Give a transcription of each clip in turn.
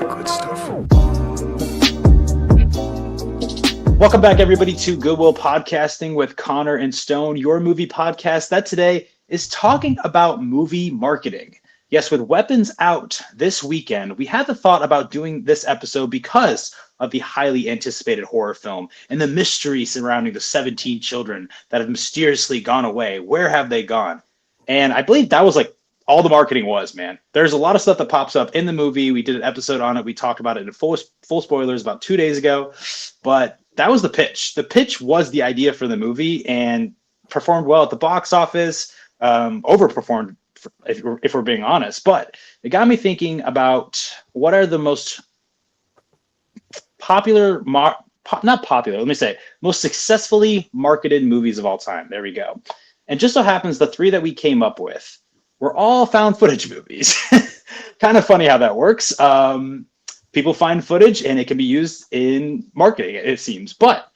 good stuff. Welcome back, everybody, to Goodwill Podcasting with Connor and Stone, your movie podcast that today is talking about movie marketing. Yes, with Weapons out this weekend, we had the thought about doing this episode because of the highly anticipated horror film and the mystery surrounding the 17 children that have mysteriously gone away. Where have they gone? And I believe that was like all the marketing was, man. There's a lot of stuff that pops up in the movie. We did an episode on it. We talked about it in full spoilers about 2 days ago, but that was the pitch. The pitch was the idea for the movie and performed well at the box office, overperformed if we're being honest. But it got me thinking about what are the most most successfully marketed movies of all time. There we go. And just so happens the three that we came up with were all found footage movies. Kind of funny how that works. People find footage and it can be used in marketing, it seems. But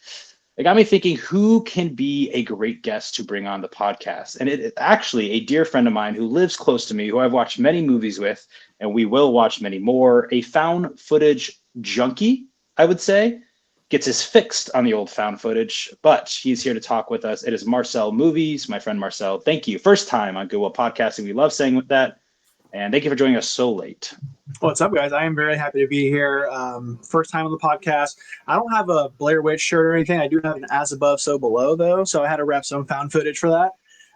it got me thinking, who can be a great guest to bring on the podcast? And it's actually a dear friend of mine who lives close to me, who I've watched many movies with, and we will watch many more. A found footage junkie, I would say, gets his fixed on the old found footage, but he's here to talk with us. It is Marcel Movies, my friend Marcel. Thank you. First time on Goodwill Podcasting. We love saying that. And thank you for joining us so late. What's up, guys? I am very happy to be here. First time on the podcast. I don't have a Blair Witch shirt or anything. I do have an As Above, So Below, though. So I had to rep some found footage for that.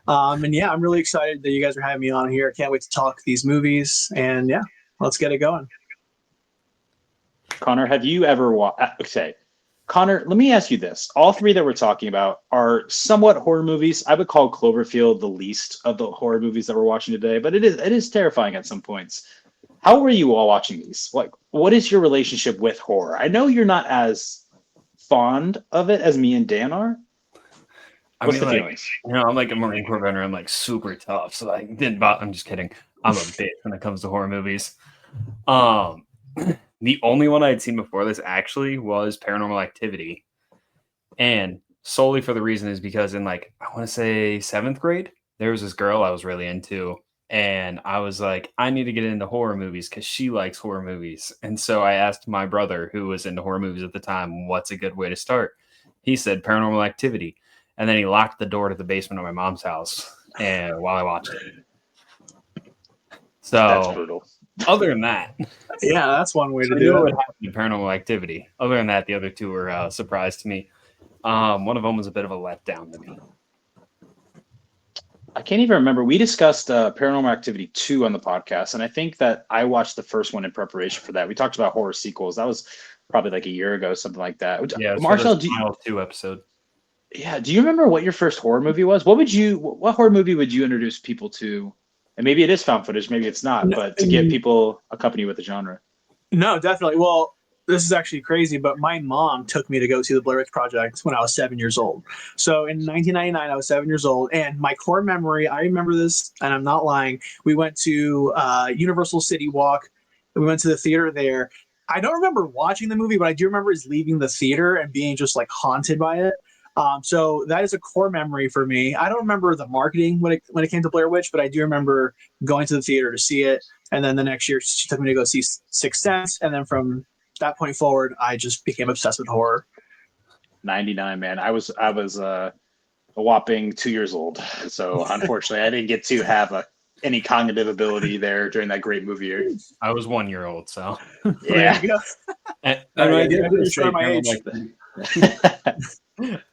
And yeah, I'm really excited that you guys are having me on here. Can't wait to talk these movies. And yeah, let's get it going. Connor, have you ever watched... Connor, let me ask you this. All three that we're talking about are somewhat horror movies. I would call Cloverfield the least of the horror movies that we're watching today, but it is terrifying at some points. How were you all watching these? Like, what is your relationship with horror? I know you're not as fond of it as me and Dan are. What's the feelings? I'm like a Marine Corps veteran. I'm like super tough. So like, I'm just kidding. I'm a bitch when it comes to horror movies. The only one I had seen before this actually was Paranormal Activity. And solely for the reason is because in like, I want to say 7th grade, there was this girl I was really into. And I was like, I need to get into horror movies because she likes horror movies. And so I asked my brother, who was into horror movies at the time, what's a good way to start? He said Paranormal Activity. And then he locked the door to the basement of my mom's house and while I watched it. So that's brutal. Other than that, yeah, that's one way to do it. Paranormal Activity. Other than that, the other two were a surprise to me. One of them was a bit of a letdown to me. I can't even remember. We discussed Paranormal Activity 2 on the podcast, and I think that I watched the first one in preparation for that. We talked about horror sequels. That was probably like a year ago, something like that. Yeah, Marcel, final 2 episode. Yeah, do you remember what your first horror movie was? What horror movie would you introduce people to? And maybe it is found footage, maybe it's not, but to give people a company with the genre. No, definitely. Well, this is actually crazy, but my mom took me to go see the Blair Witch Project when I was 7 years old. So in 1999, I was 7 years old, and my core memory, I remember this, and I'm not lying. We went to Universal City Walk. We went to the theater there. I don't remember watching the movie, but I do remember is leaving the theater and being just like haunted by it. So that is a core memory for me. I don't remember the marketing when it came to Blair Witch, but I do remember going to the theater to see it. And then the next year, she took me to go see Sixth Sense. And then from that point forward, I just became obsessed with horror. 99, man. I was a whopping 2 years old. So unfortunately, I didn't get to have any cognitive ability there during that great movie year. I was 1 year old, so yeah.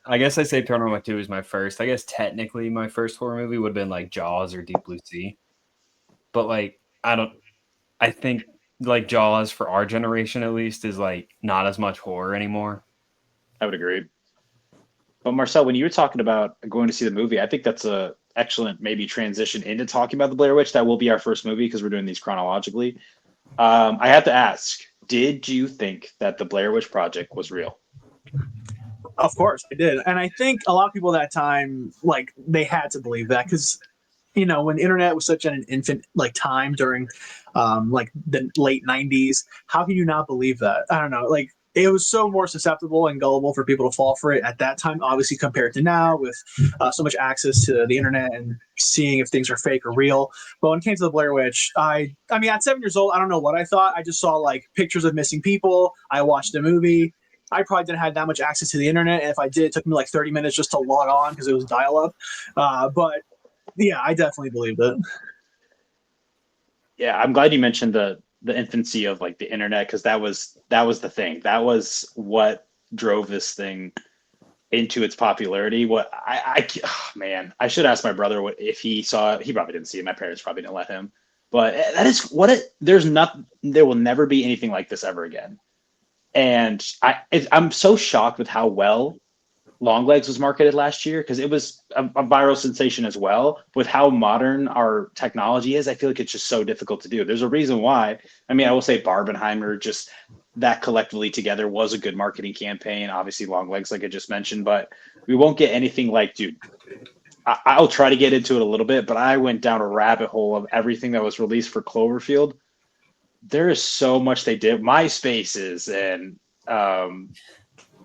I guess I say Paranormal Activity is my first. I guess technically my first horror movie would have been like Jaws or Deep Blue Sea. But like I think like Jaws for our generation at least is like not as much horror anymore. I would agree. But Marcel, when you were talking about going to see the movie, I think that's a excellent maybe transition into talking about the Blair Witch. That will be our first movie because we're doing these chronologically. I have to ask, did you think that the Blair Witch Project was real? Of course I did. And I think a lot of people at that time, like, they had to believe that because, you know, when the internet was such an infant like time during like the late 90s, how can you not believe that? I don't know. Like, it was so more susceptible and gullible for people to fall for it at that time, obviously compared to now with so much access to the internet and seeing if things are fake or real. But when it came to the Blair Witch, I mean, at 7 years old, I don't know what I thought. I just saw like pictures of missing people. I watched a movie. I probably didn't have that much access to the internet, and if I did, it took me like 30 minutes just to log on because it was dial-up. But yeah, I definitely believed it. Yeah, I'm glad you mentioned the infancy of like the internet, because that was the thing. That was what drove this thing into its popularity. Oh, man, I should ask my brother what if he saw it. He probably didn't see it. My parents probably didn't let him. But that is what it. There will never be anything like this ever again. And I'm so shocked with how well Longlegs was marketed last year, because it was a viral sensation as well. With how modern our technology is, I feel like it's just so difficult to do. There's a reason why. I mean, I will say Barbenheimer, just that collectively together was a good marketing campaign. Obviously, Longlegs, like I just mentioned, but we won't get anything like, dude. I'll try to get into it a little bit, but I went down a rabbit hole of everything that was released for Cloverfield. There is so much they did. MySpaces and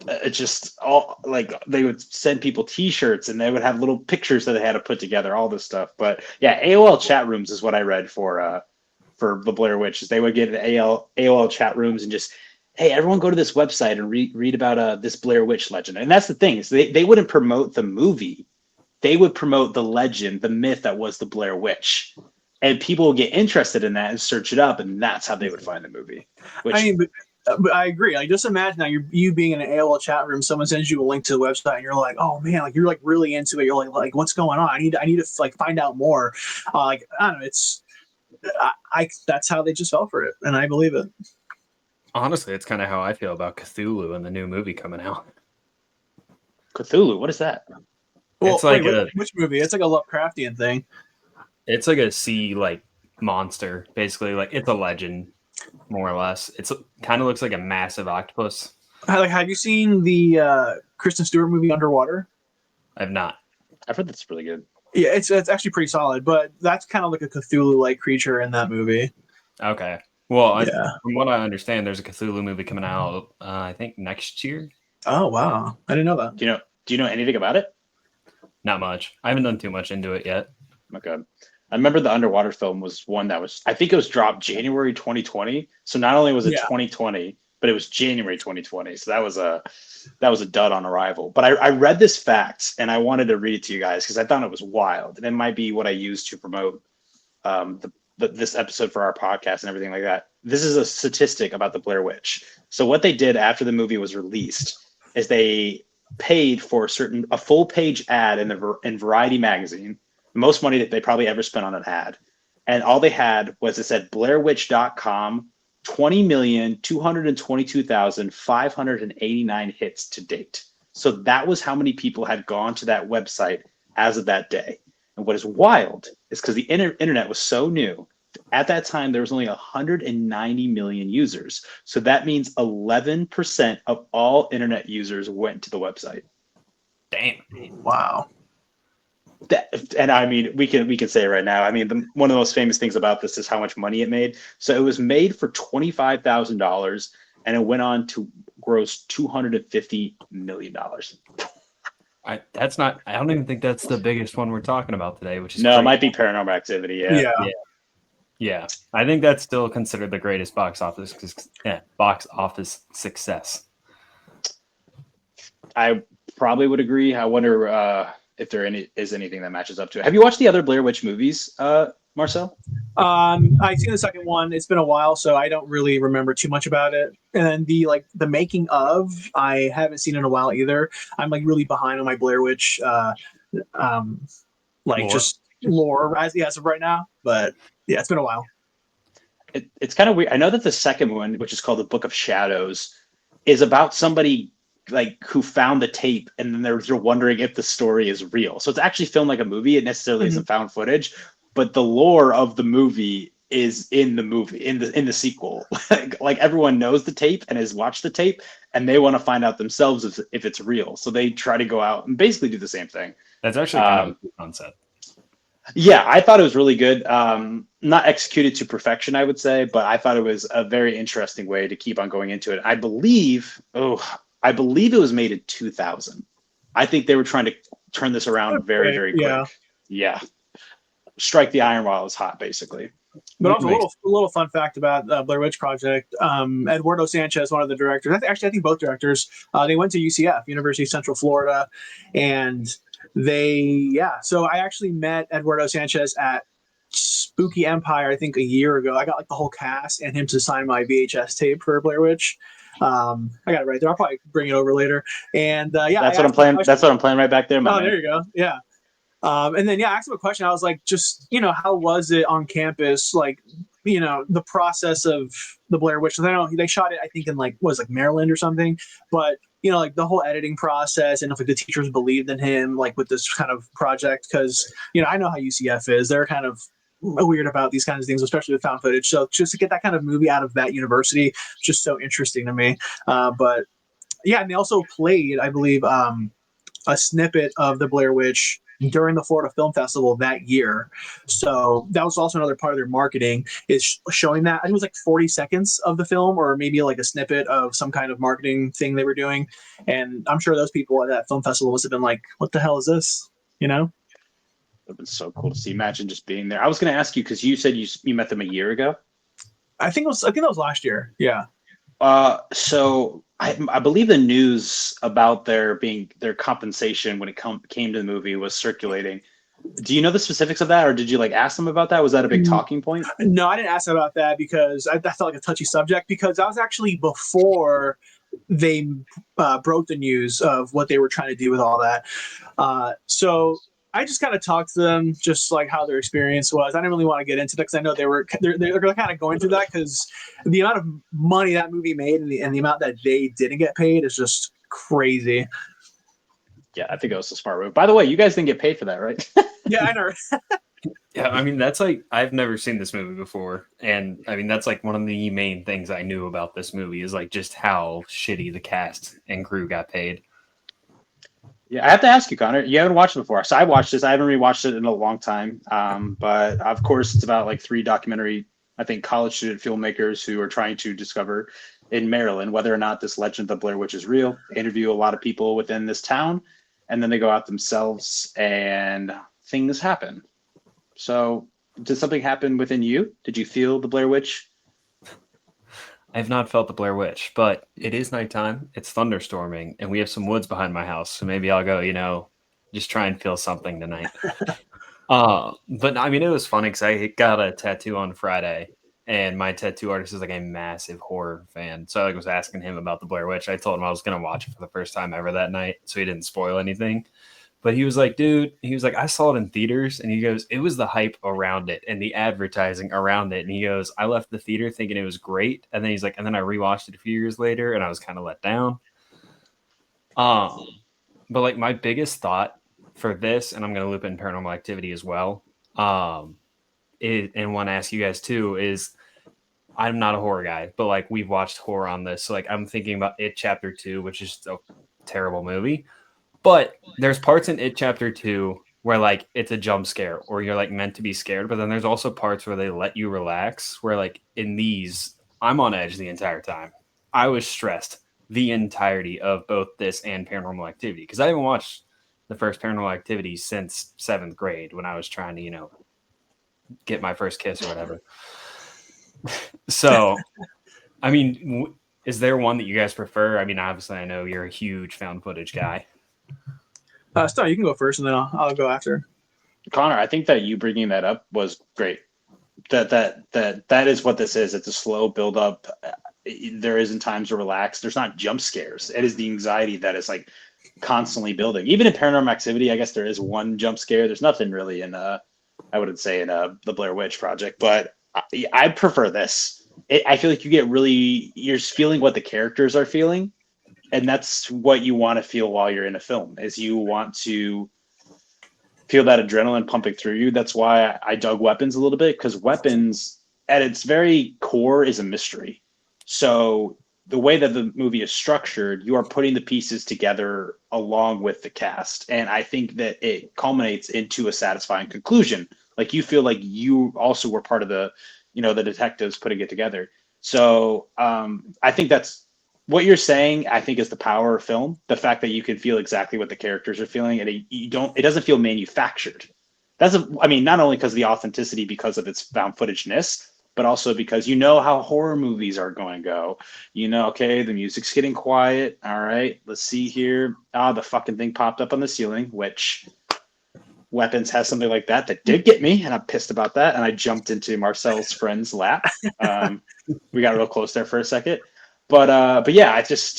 it's just all like they would send people T-shirts and they would have little pictures that they had to put together, all this stuff. But yeah, AOL chat rooms is what I read for the Blair Witch. Is they would get AOL chat rooms and just, hey, everyone go to this website and read about this Blair Witch legend. And that's the thing, is they wouldn't promote the movie, they would promote the legend, the myth that was the Blair Witch. And people would get interested in that and search it up, and that's how they would find the movie. Which, I mean, but I agree. Like, just imagine now you being in an AOL chat room, someone sends you a link to the website, and you're like, oh man, like you're like really into it. You're like what's going on? I need to like find out more. Like I don't know. I that's how they just fell for it, and I believe it. Honestly, it's kind of how I feel about Cthulhu and the new movie coming out. Cthulhu, what is that? Well, It's like which movie? It's like a Lovecraftian thing. it's like a sea like monster, basically. Like it's a legend, more or less. It's kind of looks like a massive octopus. Like, have you seen the Kristen Stewart movie Underwater? I've not. I've heard that's really good. Yeah, it's actually pretty solid, but that's kind of like a Cthulhu-like creature in that movie. Okay. Well, Yeah. from what I understand, there's a Cthulhu movie coming out. I think next year. Oh wow, I didn't know that. Do you know anything about it? Not much. I haven't done too much into it yet. Okay. I remember the Underwater film was one that was, I think it was dropped January 2020. So not only was it 2020, but it was January 2020. So that was a dud on arrival. But I read this fact and I wanted to read it to you guys because I thought it was wild. And it might be what I use to promote this episode for our podcast and everything like that. This is a statistic about the Blair Witch. So what they did after the movie was released is they paid for a full page ad in Variety magazine, the most money that they probably ever spent on an ad. And all they had was, it said BlairWitch.com, 20,222,589 hits to date. So that was how many people had gone to that website as of that day. And what is wild is because the internet was so new, at that time, there was only 190 million users. So that means 11% of all internet users went to the website. Damn. Wow. And I mean, we can say it right now. I mean, one of the most famous things about this is how much money it made. So it was made for $25,000, and it went on to gross $250 million. I don't even think that's the biggest one we're talking about today, which is no, crazy. It might be Paranormal Activity. Yeah. I think that's still considered the greatest box office success. I probably would agree. I wonder if there is anything that matches up to it. Have you watched the other Blair Witch movies, Marcel? I've seen the second one. It's been a while, so I don't really remember too much about it. And then the making of, I haven't seen in a while either. I'm like really behind on my Blair Witch, Lore. Just lore as of right now. But yeah, it's been a while. It's kind of weird. I know that the second one, which is called The Book of Shadows, is about somebody like who found the tape, and then they're wondering if the story is real. So it's actually filmed like a movie. It necessarily isn't found footage, but the lore of the movie is in the movie, in the sequel. Like everyone knows the tape and has watched the tape, and they want to find out themselves if it's real. So they try to go out and basically do the same thing. That's actually kind of a cool concept. Yeah, I thought it was really good. Not executed to perfection, I would say, but I thought it was a very interesting way to keep on going into it. I believe it was made in 2000. I think they were trying to turn this around very, Okay, very yeah. quick. Yeah, strike the iron while it's hot, basically. But That also makes a little fun fact about Blair Witch Project. Eduardo Sanchez, one of the directors, I think both directors, they went to UCF, University of Central Florida, and So I actually met Eduardo Sanchez at Spooky Empire, I think a year ago. I got like the whole cast and him to sign my VHS tape for Blair Witch. I got it right there. I'll probably bring it over later. And I That's what I'm asked him a playing. That's question. what I'm playing right back there, my Oh, man. there you go. Yeah. And then I asked him a question. I was like, just how was it on campus? Like, the process of the Blair Witch. I know they shot it, I think, in like Maryland or something. But like the whole editing process, and if like the teachers believed in him, like with this kind of project, because I know how UCF is. They're kind of weird about these kinds of things, especially with found footage. So just to get that kind of movie out of that university, just so interesting to me. But yeah, and they also played, I believe, a snippet of the Blair Witch during the Florida Film Festival that year. So that was also another part of their marketing, is showing that. I think it was like 40 seconds of the film, or maybe like a snippet of some kind of marketing thing they were doing. And I'm sure those people at that film festival must have been like, what the hell is this? You know? It'd been so cool to see. Imagine just being there. I was going to ask you because you said you met them a year ago. I think that was last year. Yeah. So I believe the news about their compensation when it came to the movie was circulating. Do you know the specifics of that, or did you like ask them about that? Was that a big talking point? No, I didn't ask about that because I felt like a touchy subject, because that was actually before they broke the news of what they were trying to do with all that. So I just kind of talked to them, just like how their experience was. I didn't really want to get into that because I know they're kind of going through that, because the amount of money that movie made, and the amount that they didn't get paid is just crazy. Yeah, I think it was a smart move. By the way, you guys didn't get paid for that, right? Yeah, I know. Yeah, I mean, that's like, I've never seen this movie before. And I mean, that's like one of the main things I knew about this movie is like just how shitty the cast and crew got paid. Yeah, I have to ask you, Connor. You haven't watched it before, so I watched this. I haven't rewatched it in a long time. But of course, it's about like three documentary, I think, college student filmmakers who are trying to discover in Maryland whether or not this legend of the Blair Witch is real. They interview a lot of people within this town, and then they go out themselves, and things happen. So, did something happen within you? Did you feel the Blair Witch? I have not felt the Blair Witch, but it is nighttime. It's thunderstorming, and we have some woods behind my house. So maybe I'll go, just try and feel something tonight. But I mean, it was funny because I got a tattoo on Friday, and my tattoo artist is like a massive horror fan. So I was asking him about the Blair Witch. I told him I was going to watch it for the first time ever that night, so he didn't spoil anything. But he was like, dude, I saw it in theaters. And he goes, it was the hype around it and the advertising around it. And he goes, I left the theater thinking it was great. And then he's like, and then I rewatched it a few years later and I was kind of let down. But like my biggest thought for this, and I'm going to loop in Paranormal Activity as well, and want to ask you guys too, is I'm not a horror guy, but like we've watched horror on this. So like I'm thinking about It Chapter 2, which is a terrible movie. But there's parts in It Chapter 2 where like it's a jump scare or you're like meant to be scared. But then there's also parts where they let you relax, where like in these, I'm on edge the entire time. I was stressed the entirety of both this and Paranormal Activity because I haven't watched the first Paranormal Activity since 7th grade when I was trying to, get my first kiss or whatever. So, I mean, is there one that you guys prefer? I mean, obviously, I know you're a huge found footage guy. Star, you can go first, and then I'll go after. Connor, I think that you bringing that up was great. That is what this is. It's a slow build up. There isn't times to relax. There's not jump scares. It is the anxiety that is like constantly building. Even in Paranormal Activity, I guess there is one jump scare. There's nothing really in I wouldn't say in the Blair Witch Project, but I prefer this. I feel like you're feeling what the characters are feeling, and that's what you want to feel while you're in a film. Is you want to feel that adrenaline pumping through you. That's why I dug Weapons a little bit, because Weapons at its very core is a mystery. So the way that the movie is structured, you are putting the pieces together along with the cast. And I think that it culminates into a satisfying conclusion. Like you feel like you also were part of the, the detectives putting it together. So I think that's what you're saying. I think is the power of film, the fact that you can feel exactly what the characters are feeling, and it doesn't feel manufactured. I mean, not only because of the authenticity, because of its found footageness, but also because you know how horror movies are going to go. Okay, the music's getting quiet. All right, let's see here. The fucking thing popped up on the ceiling, which Weapons has something like that did get me, and I'm pissed about that. And I jumped into Marcel's friend's lap. We got real close there for a second, but yeah, it's just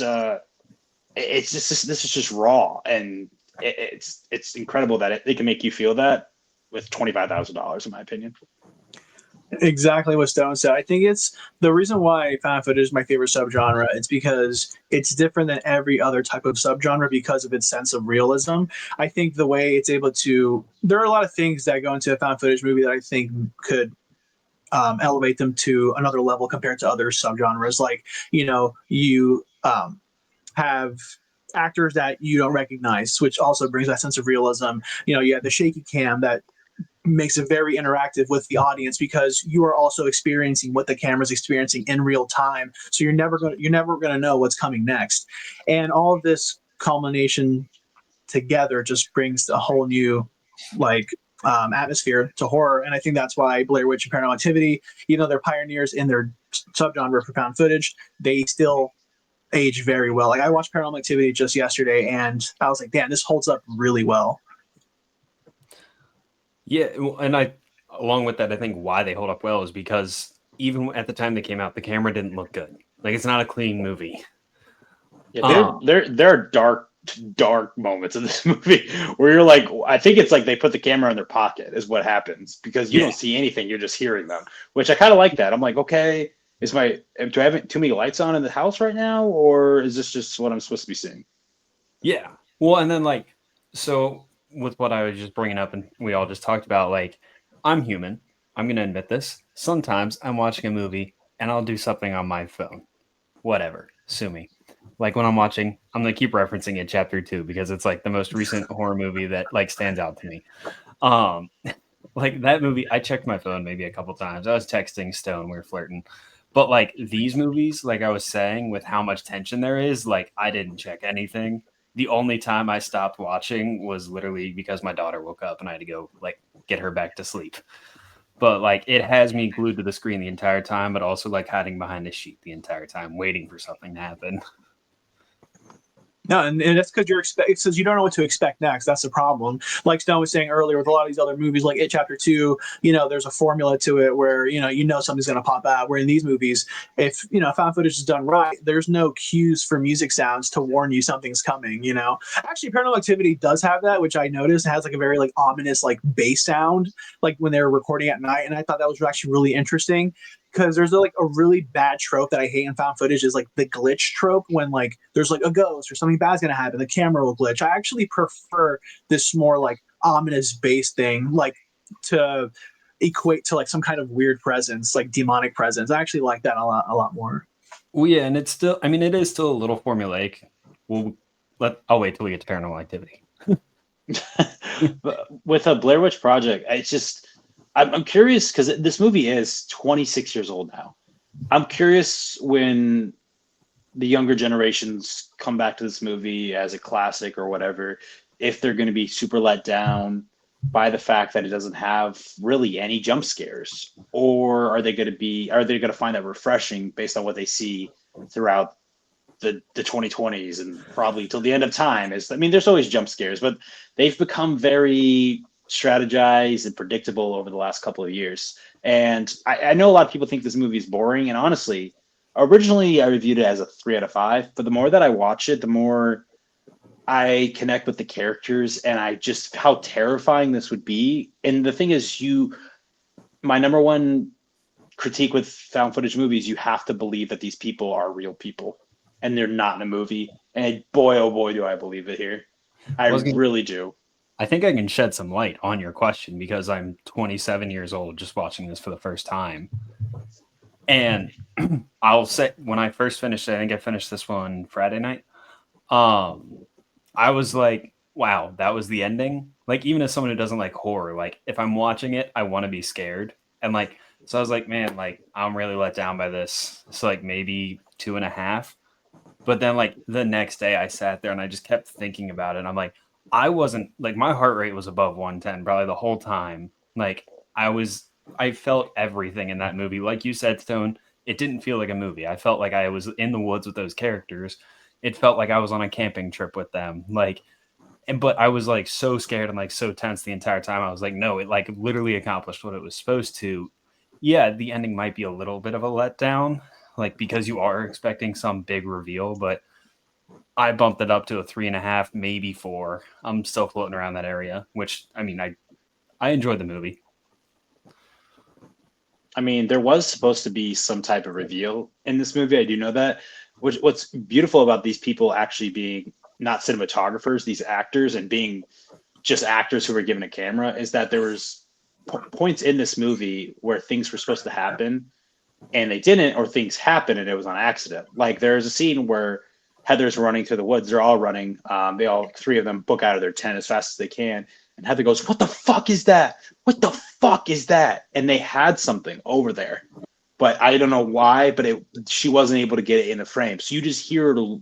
this is just raw, and it's incredible that it can make you feel that with $25,000, in my opinion. Exactly what Stone said. I think it's the reason why found footage is my favorite subgenre. It's because it's different than every other type of subgenre because of its sense of realism. I think the way it's able to, there are a lot of things that go into a found footage movie that I think could elevate them to another level compared to other subgenres. Like, you have actors that you don't recognize, which also brings that sense of realism. You have the shaky cam that makes it very interactive with the audience because you are also experiencing what the camera's experiencing in real time. So you're never gonna know what's coming next, and all of this culmination together just brings a whole new atmosphere to horror. And I think that's why Blair Witch and Paranormal Activity, they're pioneers in their subgenre for found footage. They still age very well. Like I watched Paranormal Activity just yesterday, and I was like, damn, this holds up really well. Yeah, and along with that, I think why they hold up well is because even at the time they came out, the camera didn't look good. Like it's not a clean movie. Yeah, there are dark moments in this movie where you're like, I think it's like they put the camera in their pocket is what happens, because you don't see anything, you're just hearing them, which I kind of like that. I'm like, okay, do I have too many lights on in the house right now, or is this just what I'm supposed to be seeing? Yeah. Well, and then so with what I was just bringing up and we all just talked about, like, I'm human. I'm going to admit this. Sometimes I'm watching a movie and I'll do something on my phone. Whatever. Sue me. Like when I'm watching, I'm going to keep referencing it chapter 2 because it's like the most recent horror movie that like stands out to me. Like that movie, I checked my phone maybe a couple times. I was texting Stone, we were flirting. But like these movies, like I was saying, with how much tension there is, like I didn't check anything. The only time I stopped watching was literally because my daughter woke up and I had to go like get her back to sleep. But like it has me glued to the screen the entire time, but also like hiding behind a sheet the entire time, waiting for something to happen. No, and that's because you don't know what to expect next. That's the problem. Like Stone was saying earlier, with a lot of these other movies, like It Chapter 2, there's a formula to it where something's going to pop out. Where in these movies, if found footage is done right, there's no cues for music sounds to warn you something's coming. Actually, Paranormal Activity does have that, which I noticed. It has like a very like ominous like bass sound, like when they're recording at night, and I thought that was actually really interesting. Because there's like a really bad trope that I hate in found footage is like the glitch trope, when like there's like a ghost or something bad's gonna happen, the camera will glitch. I actually prefer this more like ominous bass thing, like to equate to like some kind of weird presence, like demonic presence. I actually like that a lot more. Well, yeah, and it's still, I mean, it is still a little formulaic. I'll wait till we get to Paranormal Activity. But with a Blair Witch Project, I'm curious because this movie is 26 years old now. I'm curious when the younger generations come back to this movie as a classic or whatever, if they're going to be super let down by the fact that it doesn't have really any jump scares, or are they going to find that refreshing based on what they see throughout the 2020s and probably till the end of time? There's always jump scares, but they've become very strategized and predictable over the last couple of years. And I know a lot of people think this movie is boring, and honestly, originally I reviewed it as a 3 out of 5, but the more that I watch it, the more I connect with the characters, and I just how terrifying this would be. And the thing is, my number one critique with found footage movies, you have to believe that these people are real people and they're not in a movie. And boy, oh boy, do I believe it here. I really do. I think I can shed some light on your question because I'm 27 years old just watching this for the first time. And I'll say when I first finished, I think I finished this one Friday night. I was like, wow, that was the ending. Like, even as someone who doesn't like horror, like if I'm watching it, I want to be scared. And like, so I was like, man, like I'm really let down by this. So like maybe 2.5. But then like the next day I sat there and I just kept thinking about it. And I'm like, I wasn't like my heart rate was above 110 probably the whole time. Like I felt everything in that movie. Like you said, Stone, it didn't feel like a movie. I felt like I was in the woods with those characters. It felt like I was on a camping trip with them. Like, but I was like so scared and like so tense the entire time. I was like, no, it like literally accomplished what it was supposed to. Yeah, the ending might be a little bit of a letdown, like because you are expecting some big reveal, but I bumped it up to a 3.5, maybe 4. I'm still floating around that area, which I mean, I enjoyed the movie. I mean, there was supposed to be some type of reveal in this movie. I do know that. What's beautiful about these people actually being not cinematographers, these actors, and being just actors who were given a camera, is that there was points in this movie where things were supposed to happen and they didn't, or things happened and it was on accident. Like there's a scene where Heather's running through the woods. They're all running. They all three of them book out of their tent as fast as they can. And Heather goes, "What the fuck is that? What the fuck is that?" And they had something over there, but I don't know why. But she wasn't able to get it in the frame. So you just hear her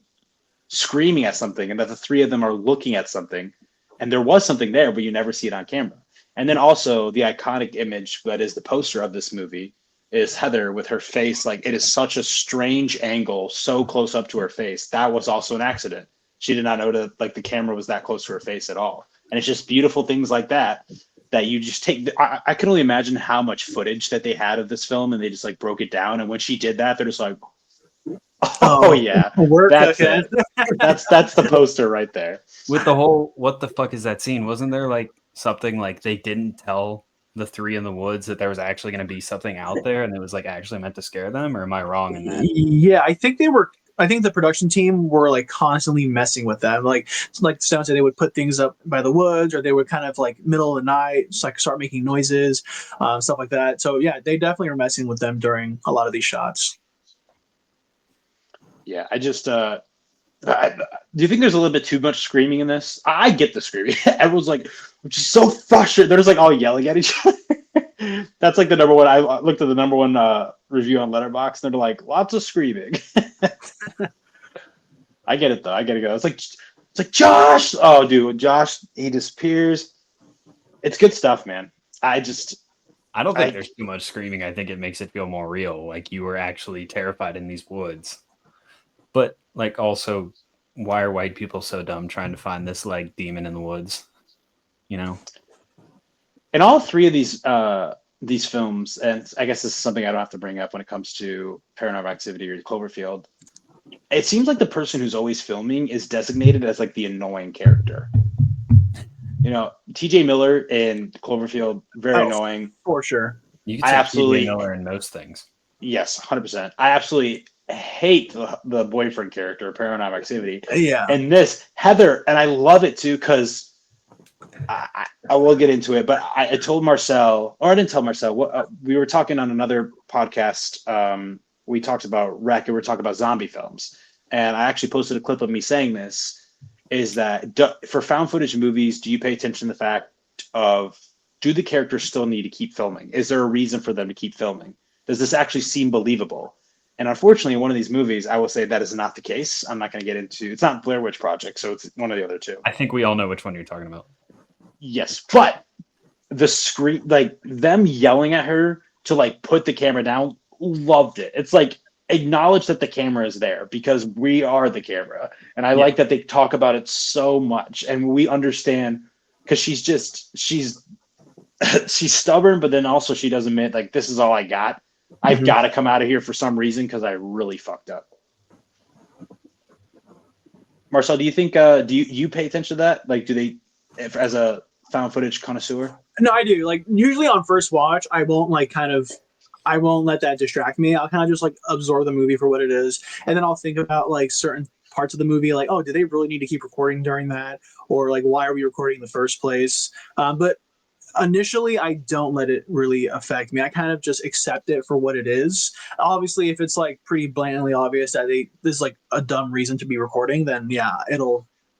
screaming at something, and that the three of them are looking at something, and there was something there, but you never see it on camera. And then also the iconic image that is the poster of this movie is Heather with her face, like it is such a strange angle, so close up to her face. That was also an accident. She did not know that like the camera was that close to her face at all. And it's just beautiful things like that that you just take. I can only imagine how much footage that they had of this film, and they just like broke it down. And when she did that, they're just like, "Oh yeah, we're that's cooking. it. That's the poster right there." With the whole what the fuck is that scene? Wasn't there like something like they didn't tell the three in the woods that there was actually going to be something out there and it was like actually meant to scare them, or am I wrong in that? Yeah, I think they were. I think the production team were like constantly messing with them. Like Stone said, they would put things up by the woods, or they would kind of like middle of the night, just like start making noises, stuff like that. So yeah, they definitely were messing with them during a lot of these shots. Yeah, I just do you think there's a little bit too much screaming in this? I get the screaming. Everyone's like, which is so frustrating. They're just like all yelling at each other. That's like the number one. I looked at the number one review on Letterboxd, and they're like, lots of screaming. I get it though. I get it. It's like Josh. Oh, dude, Josh, he disappears. It's good stuff, man. I don't think I there's too much screaming. I think it makes it feel more real, like you were actually terrified in these woods. But like also, why are white people so dumb trying to find this like demon in the woods? You know? in all three of these films, and I guess this is something I don't have to bring up when it comes to Paranormal Activity or Cloverfield. It seems like the person who's always filming is designated as like the annoying character. TJ Miller in Cloverfield, very Oh, annoying. for sure. You could I say T.J. absolutely, Miller in most things. yes, 100%. I absolutely hate the boyfriend character, Paranormal Activity. Yeah. And this, Heather, and I love it too, because I will get into it, but I told Marcel, or I didn't tell Marcel, we were talking on another podcast. We talked about Wreck, and we were talking about zombie films. And I actually posted a clip of me saying this, is that for found footage movies, do you pay attention to the fact of, do the characters still need to keep filming? Is there a reason for them to keep filming? Does this actually seem believable? And unfortunately, in one of these movies, I will say that is not the case. I'm not going to get into, it's not Blair Witch Project, so it's one of the other two. I think we all know which one you're talking about. Yes, but the screen, like them yelling at her to like put the camera down, loved it. It's like acknowledge that the camera is there because we are the camera. And I like that they talk about it so much, and we understand because she's she's stubborn, but then also she does admit like, this is all I got. I've got to come out of here for some reason because I really fucked up. Marcel, do you think do you pay attention to that? Like, do they, if, as a found footage connoisseur? No, I do. Like usually on first watch, I won't I won't let that distract me. I'll kind of just like absorb the movie for what it is, and then I'll think about like certain parts of the movie, like, oh, do they really need to keep recording during that, or like why are we recording in the first place? But initially I don't let it really affect me. I kind of just accept it for what it is. Obviously, if it's like pretty blatantly obvious that this is like a dumb reason to be recording, then yeah,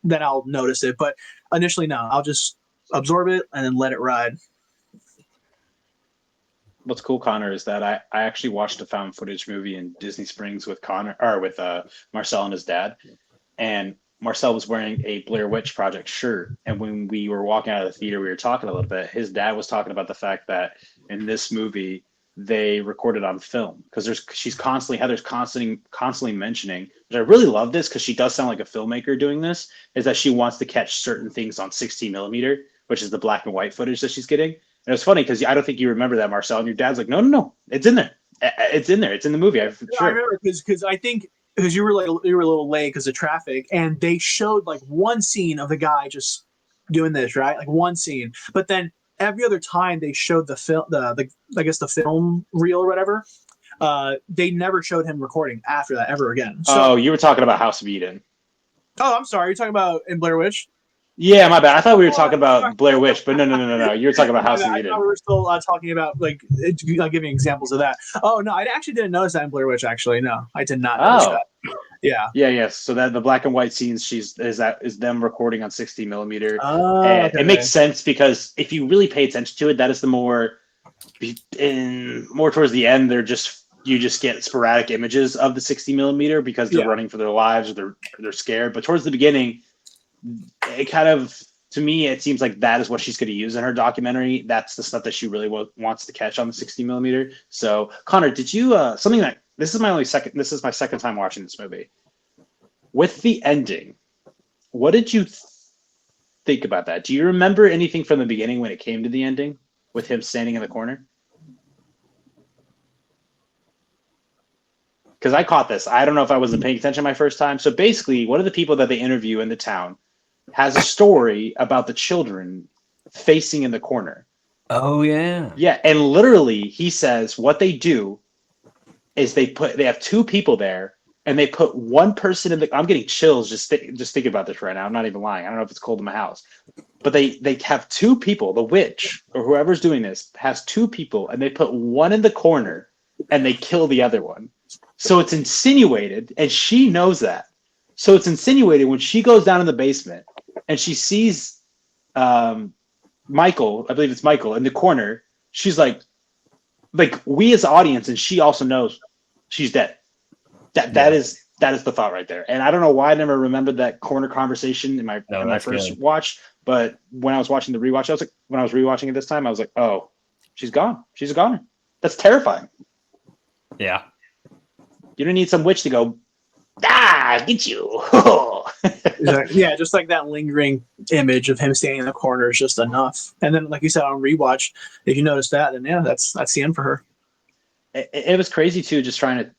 then I'll notice it. But initially, no, I'll just absorb it and then let it ride. What's cool, Connor, is that I actually watched a found footage movie in Disney Springs with Connor or with Marcel and his dad, and Marcel was wearing a Blair Witch Project shirt. And when we were walking out of the theater, we were talking a little bit. His dad was talking about the fact that in this movie they recorded on film because Heather's constantly mentioning, which I really love this because she does sound like a filmmaker doing this, is that she wants to catch certain things on 16 millimeter, which is the black and white footage that she's getting. And it was funny because I don't think you remember that, Marcel. And your dad's like, no, it's in there. It's in there. It's in the movie. I remember because I think because you were a little late because of traffic, and they showed like one scene of the guy just doing this, right? Like one scene, but then every other time they showed the film, the I guess the film reel or whatever. They never showed him recording after that ever again. So, you were talking about House of Eden. Oh, I'm sorry. You're talking about in Blair Witch. Yeah, my bad. I thought we were talking about Blair Witch, but no. You were talking about House of I Eden. thought we were still talking about like giving examples of that. Oh no, I actually didn't notice that in Blair Witch. Actually, no, I did not notice that. Yeah. So that the black and white scenes is them recording on 60 millimeter. Okay. It makes sense because if you really pay attention to it, that is the more towards the end. You just get sporadic images of the 60 millimeter because they're running for their lives or they're scared. But towards the beginning, it kind of, to me, it seems like that is what she's going to use in her documentary. That's the stuff that she really wants to catch on the 60 millimeter. So, Connor, did you something that this is my second time watching this movie. With the ending, what did you think about that? Do you remember anything from the beginning when it came to the ending with him standing in the corner? Because I caught this. I don't know if I wasn't paying attention my first time. So basically, one of the people that they interview in the town has a story about the children facing in the corner. Oh, yeah. Yeah, and literally he says what they do is they have two people there and they put one person in the, I'm getting chills just thinking about this right now. I'm not even lying. I don't know if it's cold in my house. But they have two people, the witch or whoever's doing this has two people and they put one in the corner and they kill the other one. So it's insinuated, and she knows that. So it's insinuated when she goes down in the basement and she sees Michael, I believe it's Michael, in the corner. She's like we as the audience, and she also knows she's dead. That is the thought right there. And I don't know why I never remembered that corner conversation in my first watch, but when I was watching the rewatch, when I was rewatching it this time, I was like, oh, she's gone. She's a goner. That's terrifying. Yeah. You don't need some witch to go, get you. Exactly. Yeah, just like that lingering image of him standing in the corner is just enough. And then, like you said on rewatch, if you notice that, then yeah, that's the end for her. It was crazy too, just trying to,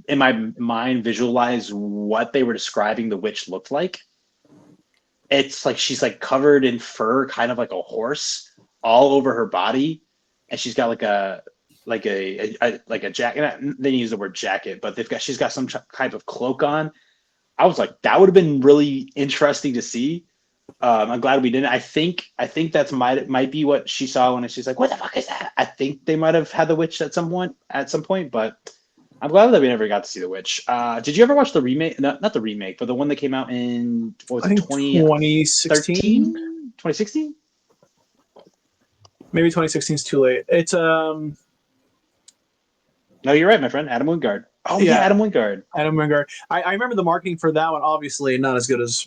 in my mind, visualize what they were describing the witch looked like. It's like she's like covered in fur, kind of like a horse, all over her body, and she's got like a jacket. They use the word jacket, but she's got some type of cloak on. I was like, that would have been really interesting to see. I'm glad we didn't. I think that's might be what she saw when she's like, what the fuck is that? I think they might have had the witch at some point, but I'm glad that we never got to see the witch. Did you ever watch the remake? Not the remake, but the one that came out in 2016? 2016? Maybe 2016 is too late. It's No, you're right, my friend. Adam Wingard. Oh yeah, Adam Wingard. Adam Wingard. I remember the marketing for that one. Obviously, not as good as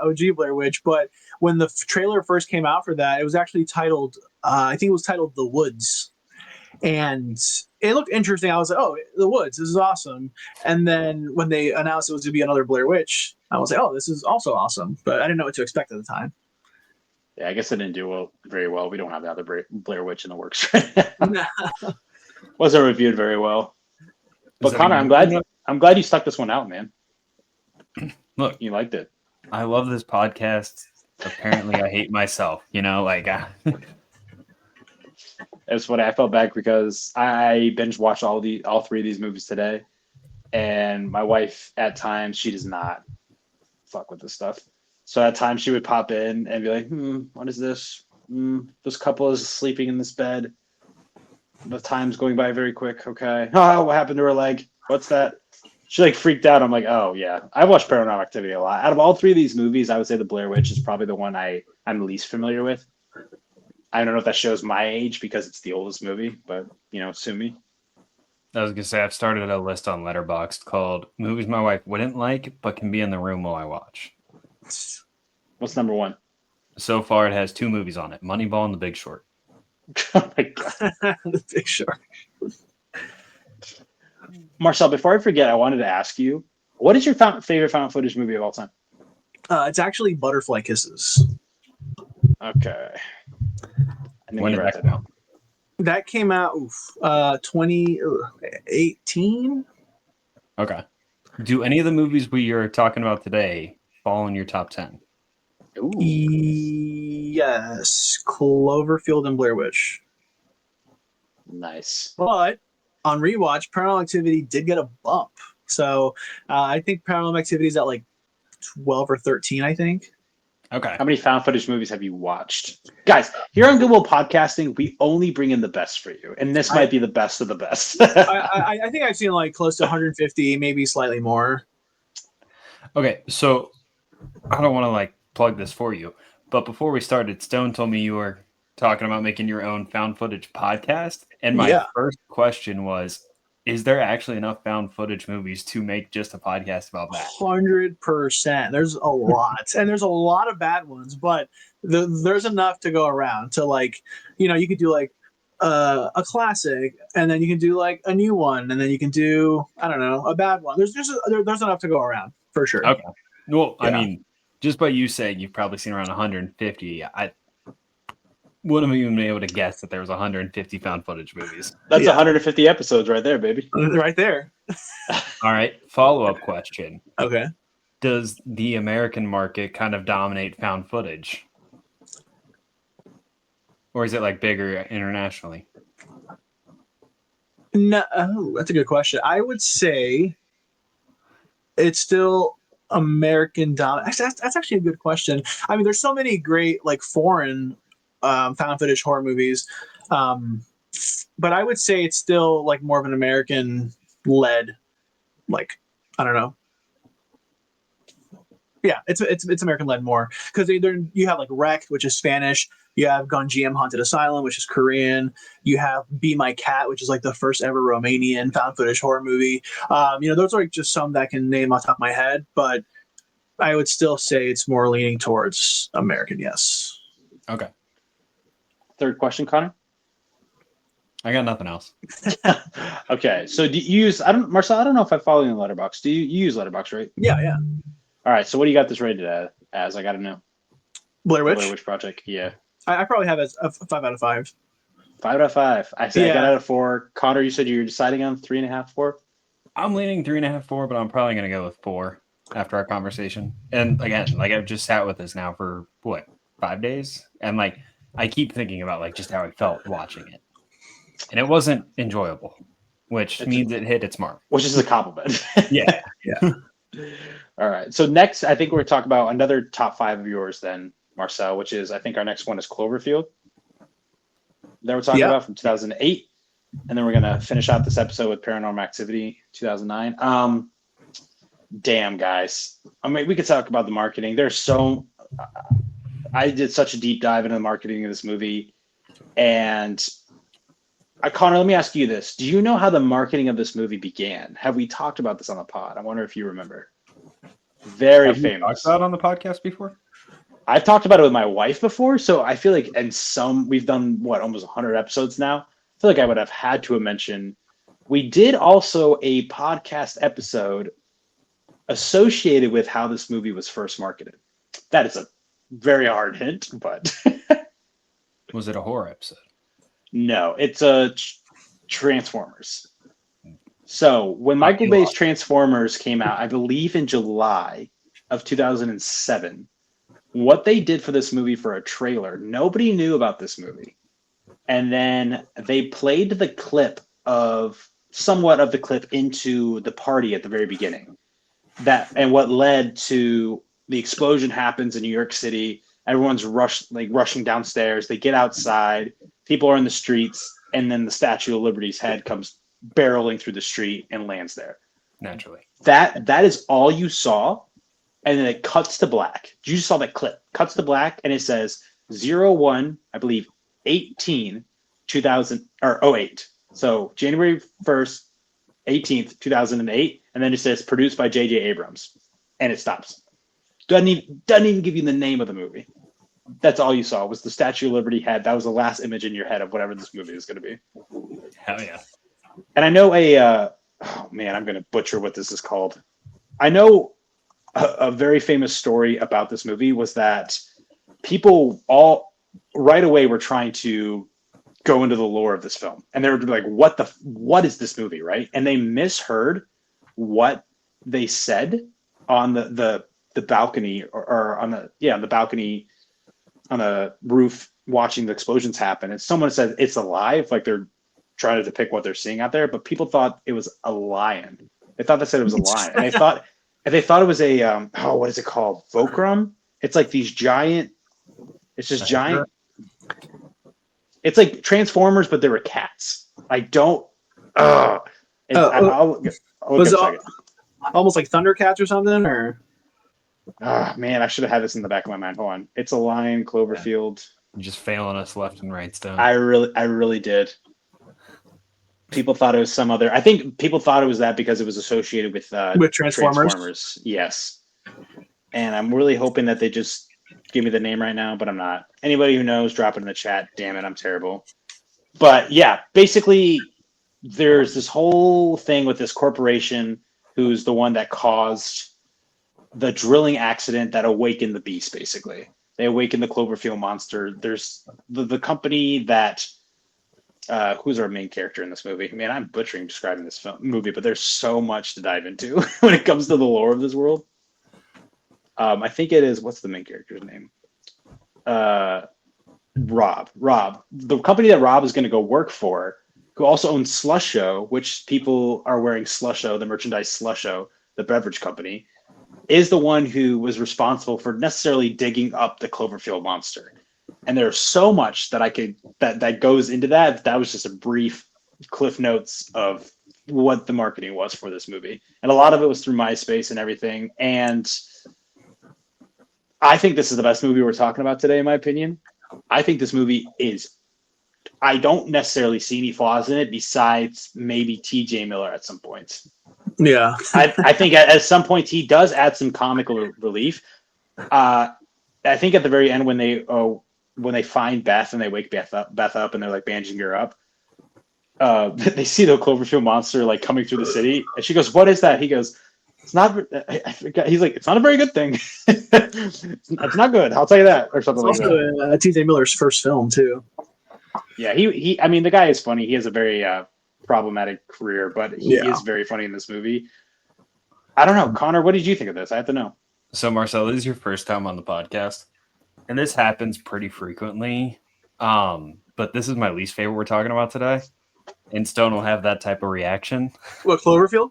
OG Blair Witch, but when the trailer first came out for that, it was actually titled. I think it was titled "The Woods," and it looked interesting. I was like, "Oh, The Woods! This is awesome!" And then when they announced it was going to be another Blair Witch, I was like, "Oh, this is also awesome!" But I didn't know what to expect at the time. Yeah, I guess it didn't do very well. We don't have another Blair Witch in the works right now. Wasn't reviewed very well. But Connor, I'm glad you stuck this one out, man. Look, you liked it. I love this podcast. Apparently, I hate myself. It's funny. I felt bad because I binge watched all three of these movies today, and my wife at times she does not fuck with this stuff. So at times she would pop in and be like, "What is this? This couple is sleeping in this bed. The time's going by very quick. Okay. Oh, what happened to her leg? What's that? She like freaked out. I'm like, oh yeah. I watched Paranormal Activity a lot. Out of all three of these movies, I would say the Blair Witch is probably the one I'm least familiar with. I don't know if that shows my age because it's the oldest movie, but sue me. I was gonna say I've started a list on Letterboxd called "Movies My Wife Wouldn't Like but Can Be in the Room While I Watch." What's number one? So far, it has 2 movies on it: Moneyball and The Big Short. Oh my God. The Big Short. Marcel, before I forget, I wanted to ask you, what is your favorite found footage movie of all time? It's actually Butterfly Kisses. Okay. When did that come out? That came out 2018. Okay. Do any of the movies we are talking about today fall in your top 10? Ooh. Yes, Cloverfield and Blair Witch. Nice. But on rewatch, Paranormal Activity did get a bump. So I think Paranormal Activity is at like 12 or 13, I think. Okay. How many found footage movies have you watched? Guys, here on Good Will Podcasting, we only bring in the best for you. And this might be the best of the best. I think I've seen like close to 150, maybe slightly more. Okay, so I don't want to like plug this for you, but before we started, Stone told me you were talking about making your own found footage podcast. And my first question was, is there actually enough found footage movies to make just a podcast about that? 100%. There's a lot, and there's a lot of bad ones, but there's enough to go around to like, you could do like a classic, and then you can do like a new one, and then you can do, I don't know, a bad one. There's enough to go around for sure. Okay. Well, Yeah. I mean, just by you saying you've probably seen around 150, I wouldn't have even been able to guess that there was 150 found footage movies. That's 150 episodes right there, baby. Right there. All right. Follow-up question. Okay. Does the American market kind of dominate found footage? Or is it like bigger internationally? No, that's a good question. I would say it's still American dominant. That's actually a good question. I mean, there's so many great like foreign found footage horror movies, but I would say it's still like more of an American led. Like, I don't know. Yeah, it's American led more because you have like Wreck, which is Spanish. You have Gonjiam Haunted Asylum, which is Korean. You have Be My Cat, which is like the first ever Romanian found footage horror movie. Those are like just some that I can name off the top of my head, but I would still say it's more leaning towards American. Yes. Okay. Third question, Connor. I got nothing else. Okay, so do you use? Marcel. I don't know if I follow you in Letterboxd. Do you use Letterboxd, right? Yeah. All right. So what do you got this rated as? I got to know. Blair Witch. Blair Witch Project. Yeah. I probably have it a 5 out of 5. 5 out of 5. I said I got out of 4. Connor, you said you were deciding on 3.5, 4. I'm leaning 3.5, 4, but I'm probably gonna go with 4 after our conversation. And again, like I've just sat with this now for 5 days, and like I keep thinking about like just how I felt watching it, and it wasn't enjoyable, which means it hit its mark. Which is a compliment. Yeah. All right. So next, I think we're going to talk about another top 5 of yours then, Marcel, which is, I think our next one is Cloverfield. That we're talking about from 2008. And then we're going to finish out this episode with Paranormal Activity 2009. Damn, guys. I mean, we could talk about the marketing. I did such a deep dive into the marketing of this movie. And Connor, let me ask you this. Do you know how the marketing of this movie began? Have we talked about this on the pod? I wonder if you remember. Very famous. You talked about it on the podcast before? I've talked about it with my wife before, so I feel like we've done almost 100 episodes now. I feel like I would have had to mention. We did also a podcast episode associated with how this movie was first marketed. That is a very hard hint, but was it a horror episode? No, it's a Transformers. So when Michael Bay's Transformers came out, I believe in July of 2007, what they did for this movie for a trailer, nobody knew about this movie. And then they played the clip somewhat of the clip into the party at the very beginning. And what led to the explosion happens in New York City. Everyone's rushing downstairs. They get outside. People are in the streets, and then the Statue of Liberty's head comes barreling through the street and lands there. Naturally. That is all you saw, and then it cuts to black. You just saw that clip. Cuts to black, and it says 01, I believe, 18, 2000 or 08. So January 1st, 18th, 2008, and then it says produced by J.J. Abrams, and it stops. Doesn't even give you the name of the movie. That's all you saw was the Statue of Liberty head. That was the last image in your head of whatever this movie is going to be. Hell yeah. And I know oh man, I'm going to butcher what this is called. I know a very famous story about this movie was that people all right away were trying to go into the lore of this film, and they were like, what is this movie, right? And they misheard what they said on the balcony or on the balcony on the roof watching the explosions happen, and someone said it's alive, like they're trying to depict what they're seeing out there, but people thought it was a lion. They thought they said it was a lion, and they thought it was a what is it called? Volcrum. It's like these giant. It's just giant. It's like Transformers, but there were cats. I don't. I'll was it almost like Thundercats or something, or? Man, I should have had this in the back of my mind. Hold on. It's a lion, Cloverfield. You're just failing us left and right, Stone. I really did. People thought it was some other. I think people thought it was that because it was associated with Transformers. Yes. And I'm really hoping that they just give me the name right now, but I'm not. Anybody who knows, drop it in the chat. Damn it, I'm terrible. But yeah, basically, there's this whole thing with this corporation who's the one that caused the drilling accident that awakened the beast. Basically, they awakened the Cloverfield monster. There's the company that who's our main character in this movie? Man, I'm butchering describing this movie, but there's so much to dive into when it comes to the lore of this world. I think it is, what's the main character's name? Rob. The company that Rob is going to go work for, who also owns Slusho, which people are wearing Slusho, the merchandise Slusho, the beverage company, is the one who was responsible for necessarily digging up the Cloverfield monster. And there's so much that goes into that. That was just a brief cliff notes of what the marketing was for this movie. And a lot of it was through MySpace and everything. And I think this is the best movie we're talking about today, in my opinion. I think this movie I don't necessarily see any flaws in it besides maybe TJ Miller at some points. Yeah. I think at some points he does add some comical relief. I think at the very end when they find Beth and they wake Beth up and they're like bandaging her up, they see the Cloverfield monster like coming through the city, and she goes, "What is that?" He goes, "It's not." I forgot. He's like, "It's not a very good thing. It's not good. I'll tell you that," or something It's like also that. T.J. Miller's first film too. Yeah, he. I mean, the guy is funny. He has a very problematic career, but he is very funny in this movie. I don't know, Connor. What did you think of this? I have to know. So, Marcel, this is your first time on the podcast, and this happens pretty frequently. But this is my least favorite we're talking about today, and Stone will have that type of reaction. What, Cloverfield?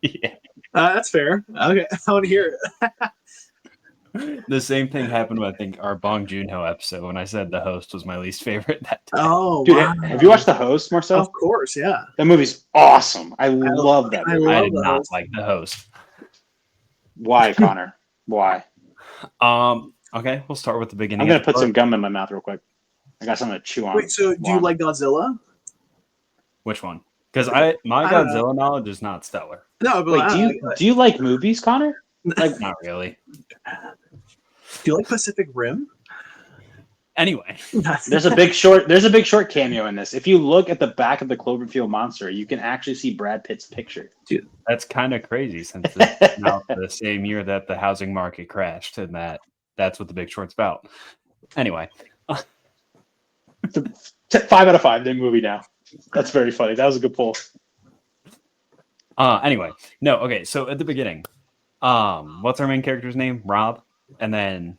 Yeah. That's fair. Okay, I want to hear it. The same thing happened with, I think, our Bong Joon-ho episode when I said the host was my least favorite that day. Oh, Dude, wow. have you watched The Host, Marcel? Of course, yeah. That movie's awesome. I love that movie. I did not like the host. Why, Connor? Why? Okay, we'll start with the beginning. I'm gonna put some gum in my mouth real quick. I got something to chew on. Wait, so do you like Godzilla? Which one? Because my Godzilla knowledge is not stellar. No, but wait, do you like movies, Connor? Like, not really. Do you like Pacific Rim? Anyway, there's a big short cameo in this. If you look at the back of the Cloverfield monster, you can actually see Brad Pitt's picture. Dude, that's kind of crazy since it's now the same year that the housing market crashed, and that's what The Big Short's about. Anyway, 5 out of 5. They movie now. That's very funny. That was a good pull. Anyway, no, okay. So at the beginning, what's our main character's name? Rob, and then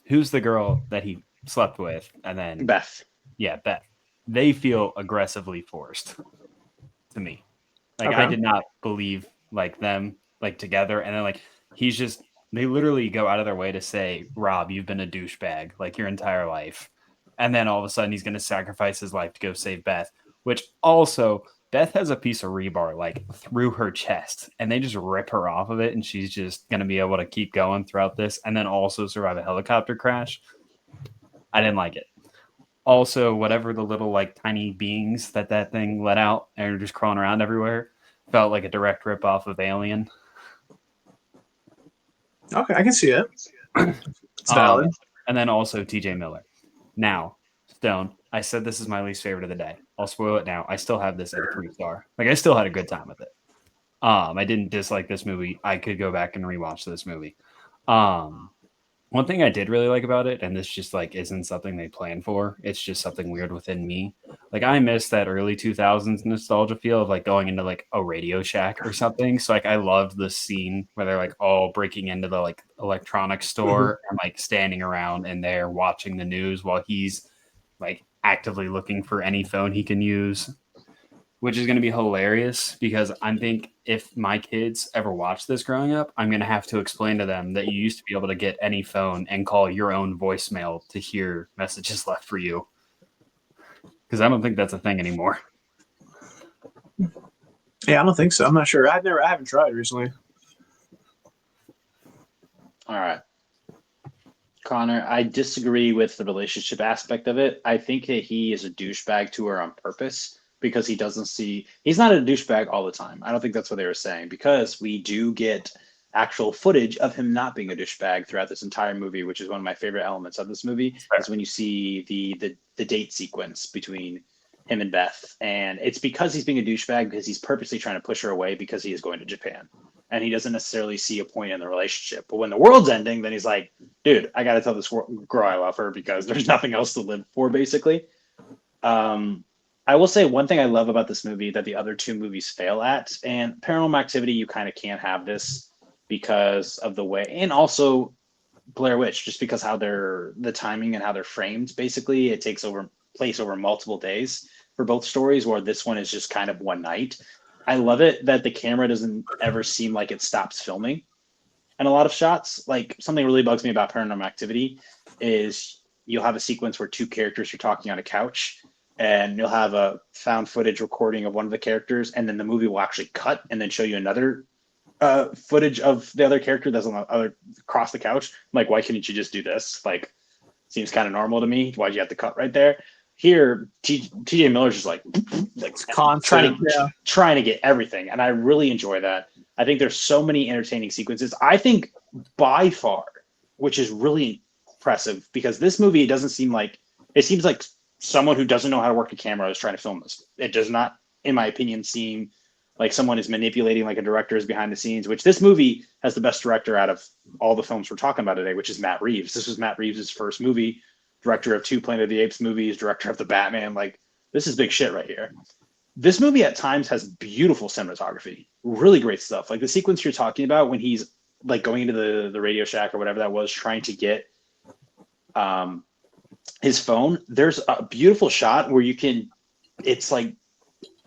who's the girl that he slept with? And then Beth. Yeah, Beth. They feel aggressively forced to me. Like, okay. I did not believe like them like together, and then like he's just They literally go out of their way to say, Rob, you've been a douchebag like your entire life. And then all of a sudden he's going to sacrifice his life to go save Beth, which also Beth has a piece of rebar like through her chest and they just rip her off of it. And she's just going to be able to keep going throughout this and then also survive a helicopter crash. I didn't like it. Also, whatever the little like tiny beings that thing let out and are just crawling around everywhere felt like a direct rip off of Alien. Okay, I can see it. It's valid. And then also TJ Miller. Now, Stone, I said this is my least favorite of the day. I'll spoil it now. I still have this at a 3-star. Like I still had a good time with it. I didn't dislike this movie. I could go back and rewatch this movie. One thing I did really like about it, and this just like isn't something they plan for, it's just something weird within me. Like I miss that early 2000s nostalgia feel of like going into like a Radio Shack or something. So like I loved the scene where they're like all breaking into the like electronics store and like standing around and they're watching the news while he's like actively looking for any phone he can use, which is going to be hilarious because I think if my kids ever watch this growing up, I'm going to have to explain to them that you used to be able to get any phone and call your own voicemail to hear messages left for you. Because I don't think that's a thing anymore. Yeah, I don't think so. I'm not sure. I haven't tried recently. All right. Connor, I disagree with the relationship aspect of it. I think that he is a douchebag to her on purpose because he's not a douchebag all the time. I don't think that's what they were saying because we do get actual footage of him not being a douchebag throughout this entire movie, which is one of my favorite elements of this movie, is when you see the date sequence between him and Beth. And it's because he's being a douchebag because he's purposely trying to push her away because he is going to Japan. And he doesn't necessarily see a point in the relationship. But when the world's ending, then he's like, dude, I got to tell this girl I love her because there's nothing else to live for, basically. I will say one thing I love about this movie that the other two movies fail at, and Paranormal Activity, you kind of can't have this because of the way, and also Blair Witch, just because how the timing and how they're framed, basically, it takes place over multiple days for both stories, where this one is just kind of one night. I love it that the camera doesn't ever seem like it stops filming. And a lot of shots, like something really bugs me about Paranormal Activity is you'll have a sequence where two characters are talking on a couch and you'll have a found footage recording of one of the characters. And then the movie will actually cut and then show you another footage of the other character that's on the other across the couch. I'm like, why couldn't you just do this? Like, seems kind of normal to me. Why'd you have to cut right there? Here, TJ Miller's just like trying to get everything, and I really enjoy that. I think there's so many entertaining sequences. I think by far, which is really impressive, because this movie seems like someone who doesn't know how to work a camera is trying to film this. It does not, in my opinion, seem like someone is manipulating like a director is behind the scenes, which this movie has the best director out of all the films we're talking about today, which is Matt Reeves. This was Matt Reeves' first movie. Director of 2 Planet of the Apes movies, director of the Batman. Like, this is big shit right here. This movie at times has beautiful cinematography, really great stuff. Like the sequence you're talking about when he's like going into the Radio Shack or whatever that was, trying to get his phone. There's a beautiful shot where it's like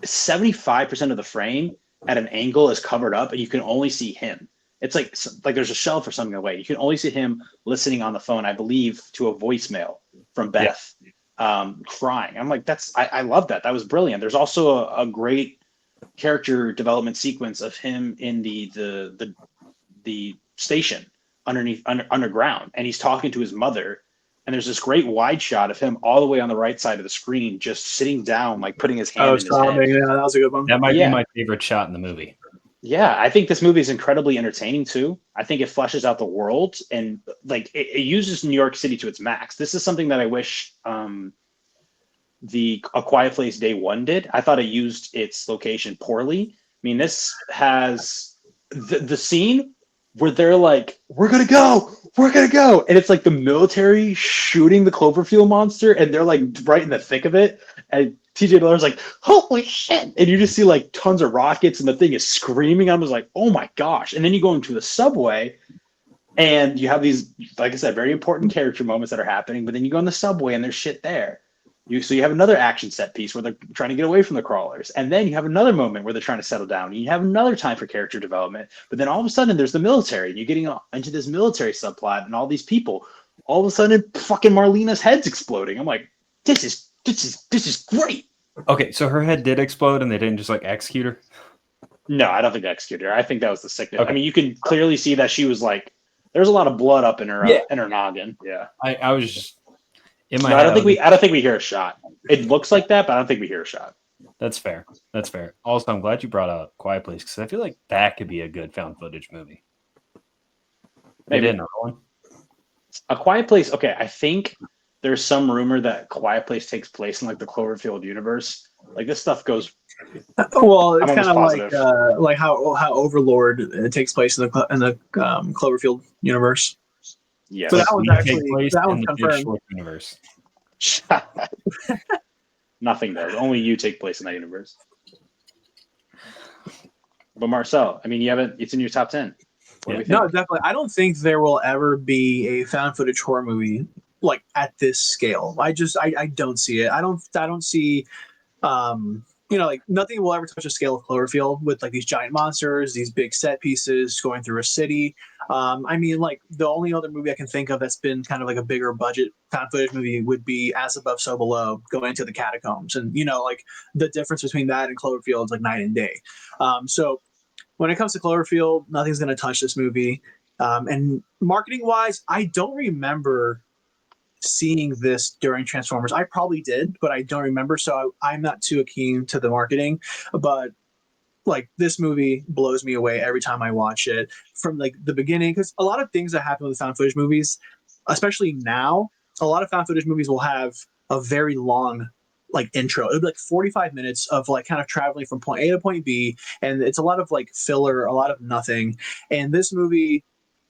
75% of the frame at an angle is covered up and you can only see him. It's like there's a shelf or something away. You can only see him listening on the phone, I believe, to a voicemail from Beth, crying. I'm like, I love that. That was brilliant. There's also a great character development sequence of him in the station underground, and he's talking to his mother. And there's this great wide shot of him all the way on the right side of the screen, just sitting down, like putting his hand in his head. Yeah, that was a good one. That might be my favorite shot in the movie. Yeah, I think this movie is incredibly entertaining too. I think it fleshes out the world and like it uses New York City to its max. This is something that I wish the A Quiet Place Day One did. I thought it used its location poorly. I mean, this has the scene where they're like, we're gonna go, and it's like the military shooting the Cloverfield monster, and they're like right in the thick of it, and TJ Miller's like, holy shit, and you just see like tons of rockets, and the thing is screaming. I was like, oh my gosh. And then you go into the subway, and you have these, like I said, very important character moments that are happening, but then you go in the subway, and there's shit there. So you have another action set piece where they're trying to get away from the crawlers, and then you have another moment where they're trying to settle down. And you have another time for character development, but then all of a sudden there's the military, and you're getting into this military subplot, and all these people. All of a sudden, fucking Marlena's head's exploding. I'm like, this is great. Okay, so her head did explode, and they didn't just like execute her. No, I don't think they executed her. I think that was the sickness. Okay. I mean, you can clearly see that she was like, there's a lot of blood up in her Yeah. in her noggin. Yeah. I was just in my No, head. I don't think we hear a shot. It looks like that, but I don't think we hear a shot. That's fair. That's fair. Also, I'm glad you brought up Quiet Place because I feel like that could be a good found footage movie. They Maybe. did another one. A Quiet Place. Okay, I think there's some rumor that Quiet Place takes place in like the Cloverfield universe. Like this stuff goes. Well, it's I'm kind of almost like how Overlord takes place in the Cloverfield universe. Yes. So that one's We actually take place that in one's the Big confirmed. Short universe. Nothing does. Only you take place in that universe. But Marcel, I mean, you haven't. It's in your top 10. What do we think? No, definitely. I don't think there will ever be a found footage horror movie like at this scale. I don't see it. I don't see like nothing will ever touch the scale of Cloverfield with like these giant monsters, these big set pieces going through a city. I mean, like the only other movie I can think of that's been kind of like a bigger budget found footage movie would be As Above, So Below, going into the catacombs, and like the difference between that and Cloverfield is like night and day. So when it comes to Cloverfield, nothing's going to touch this movie. And marketing wise, I don't remember seeing this during Transformers. I probably did, but I don't remember. So I'm not too keen to the marketing. But like this movie blows me away every time I watch it from like the beginning. Because a lot of things that happen with found footage movies, especially now, a lot of found footage movies will have a very long like intro. It'll be like 45 minutes of like kind of traveling from point A to point B, and it's a lot of like filler, a lot of nothing. And this movie,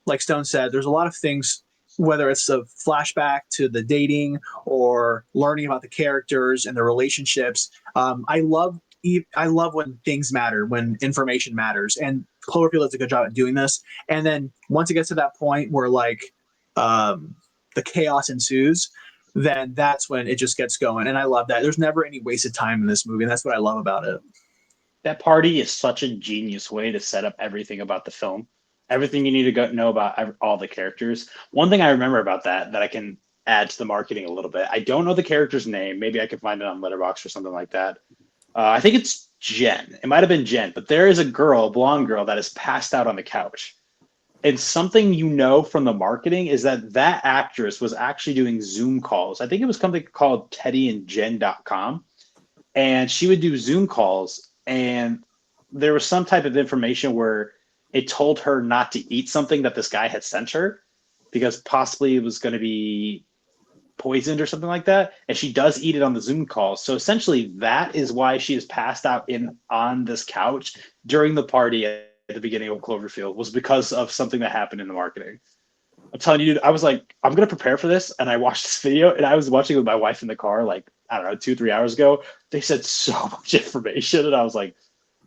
like Stone said, there's a lot of things, whether it's a flashback to the dating or learning about the characters and their relationships. I love when things matter, when information matters, and Cloverfield does a good job at doing this. And then once it gets to that point where like the chaos ensues, then that's when it just gets going. And I love that. There's never any wasted time in this movie, and that's what I love about it. That party is such a genius way to set up everything about the film. Everything you need to know about all the characters. One thing I remember about that I can add to the marketing a little bit. I don't know the character's name. Maybe I could find it on Letterboxd or something like that. I think it's Jen. It might have been Jen, but there is a girl, a blonde girl, that is passed out on the couch. And something from the marketing is that actress was actually doing Zoom calls. I think it was something called teddyandjen.com. And she would do Zoom calls, and there was some type of information where it told her not to eat something that this guy had sent her because possibly it was going to be poisoned or something like that. And she does eat it on the Zoom call. So essentially that is why she is passed out on this couch during the party at the beginning of Cloverfield, was because of something that happened in the marketing. I'm telling you, dude, I was like, I'm going to prepare for this. And I watched this video, and I was watching it with my wife in the car, like, I don't know, 2-3 hours ago. They said so much information. And I was like,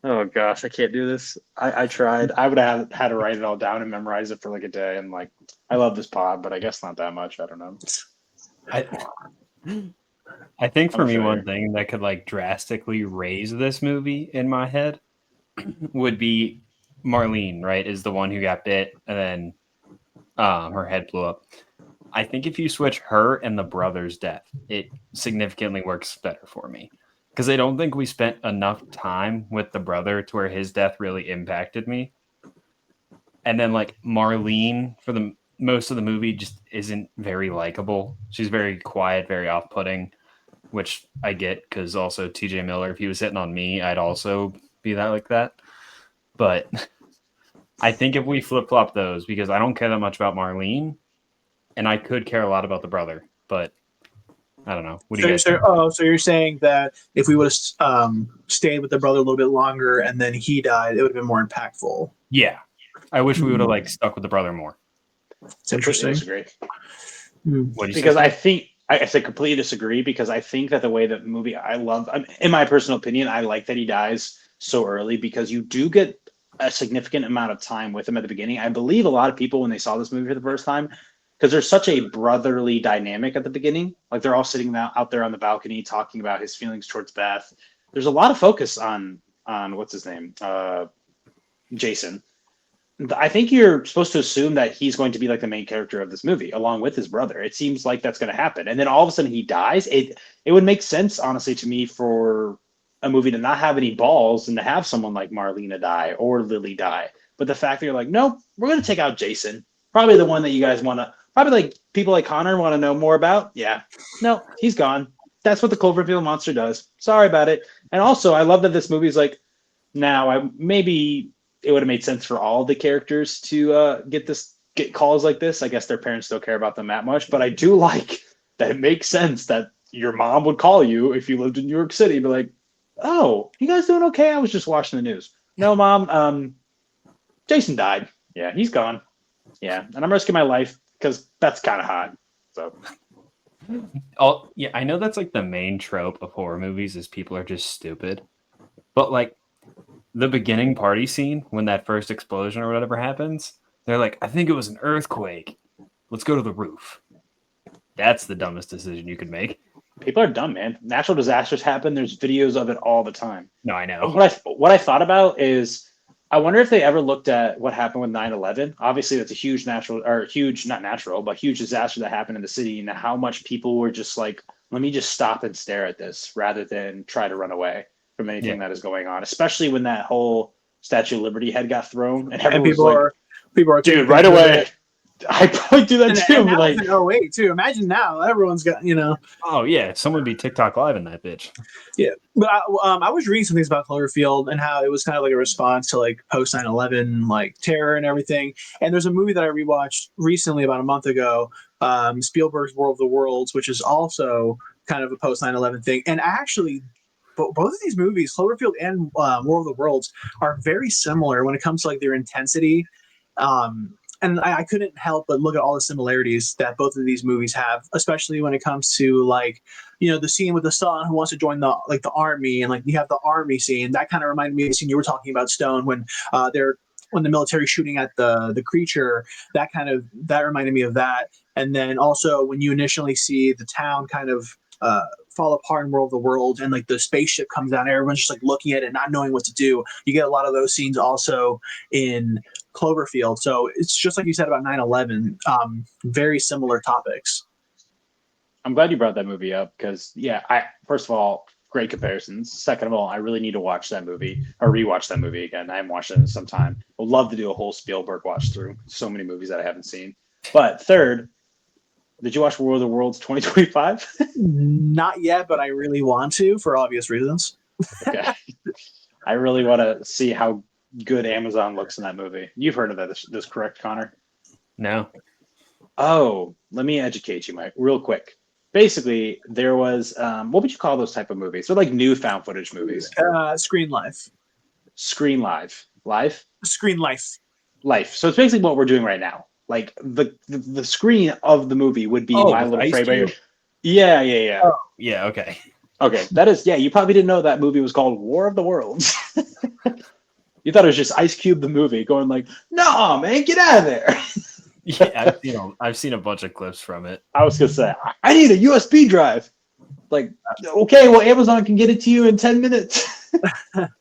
oh gosh, I can't do this. I tried. I would have had to write it all down and memorize it for like a day. And like, I love this pod, but I guess not that much. I don't know. I think for me, one thing that could like drastically raise this movie in my head would be Marlene, right? Is the one who got bit and then her head blew up. I think if you switch her and the brother's death, it significantly works better for me. Because I don't think we spent enough time with the brother to where his death really impacted me. And then like Marlene for the most of the movie just isn't very likable. She's very quiet, very off-putting, which I get because also TJ Miller, if he was hitting on me, I'd also be like that. But I think if we flip-flop those, because I don't care that much about Marlene, and I could care a lot about the brother, but I don't know. What do you guys think? So you're saying that if we would have stayed with the brother a little bit longer and then he died, it would have been more impactful. Yeah. I wish we would have like stuck with the brother more. It's interesting. Disagree. Because I think I completely disagree, because I think that the way that movie in my personal opinion, I like that he dies so early, because you do get a significant amount of time with him at the beginning. I believe a lot of people, when they saw this movie for the first time, because there's such a brotherly dynamic at the beginning. Like they're all sitting out there on the balcony talking about his feelings towards Beth. There's a lot of focus on what's his name, Jason. I think you're supposed to assume that he's going to be like the main character of this movie, along with his brother. It seems like that's going to happen, and then all of a sudden he dies. It would make sense, honestly, to me for a movie to not have any balls and to have someone like Marlena die or Lily die. But the fact that you're like, no, we're going to take out Jason, probably the one that you guys want to, probably like people like Connor want to know more about. Yeah, no, he's gone. That's what the Cloverfield monster does. Sorry about it. And also, I love that this movie is like, now maybe it would have made sense for all the characters to get calls like this. I guess their parents don't care about them that much, but I do like that it makes sense that your mom would call you if you lived in New York City, be like, "Oh, you guys doing okay? I was just watching the news." No, mom, Jason died. Yeah, he's gone. Yeah, and I'm risking my life because that's kind of hot. So, Oh, yeah, I know that's like the main trope of horror movies is people are just stupid. But like the beginning party scene when that first explosion or whatever happens, they're like, I think it was an earthquake. Let's go to the roof. That's the dumbest decision you could make. people are dumb, man. Natural disasters happen. There's videos of it all the time. No, I know. What I thought about is, I wonder if they ever looked at what happened with 9/11. Obviously, that's a huge not natural, but huge disaster that happened in the city, and how much people were just like, let me just stop and stare at this rather than try to run away from anything that is going on, especially when that whole Statue of Liberty head got thrown and everyone was like, people are dude, right away. I probably do that too. And that like, was in 08 too. Imagine now, everyone's got, Oh yeah, someone would be TikTok live in that bitch. Yeah, but I was reading some things about Cloverfield and how it was kind of like a response to like post 9/11 like terror and everything. And there's a movie that I rewatched recently about a month ago, Spielberg's War of the Worlds, which is also kind of a post 9/11 thing. And actually, both of these movies, Cloverfield and War of the Worlds, are very similar when it comes to like their intensity. And I couldn't help but look at all the similarities that both of these movies have, especially when it comes to like, the scene with the son who wants to join the army, and like you have the army scene that kind of reminded me of the scene you were talking about, Stone, when when the military shooting at the creature, that reminded me of that. And then also when you initially see the town kind of fall apart in World of the World, and like the spaceship comes down, everyone's just like looking at it, not knowing what to do. You get a lot of those scenes also in Cloverfield. So it's just like you said about 9/11, very similar topics. I'm glad you brought that movie up because, first of all, great comparisons. Second of all, I really need to watch that movie or rewatch that movie again. I haven't watched it in some time. Would love to do a whole Spielberg watch through. So many movies that I haven't seen. But third, did you watch War of the Worlds 2025? Not yet, but I really want to for obvious reasons. Okay. I really want to see how good Amazon looks in that movie. You've heard of that, this correct, Connor? No. Oh, let me educate you, Mike, real quick. Basically, there was, what would you call those type of movies? They're like new found footage movies. Screen Life. Screen Live. Live? Screen Life. Life. So it's basically what we're doing right now. Like the screen of the movie would be My Little Playboy. Yeah. Oh, yeah, okay. Okay, that is, you probably didn't know that movie was called War of the Worlds. You thought it was just Ice Cube the movie going like, no, man, get out of there. Yeah, I've seen a bunch of clips from it. I was going to say, I need a USB drive. Like, okay, well, Amazon can get it to you in 10 minutes.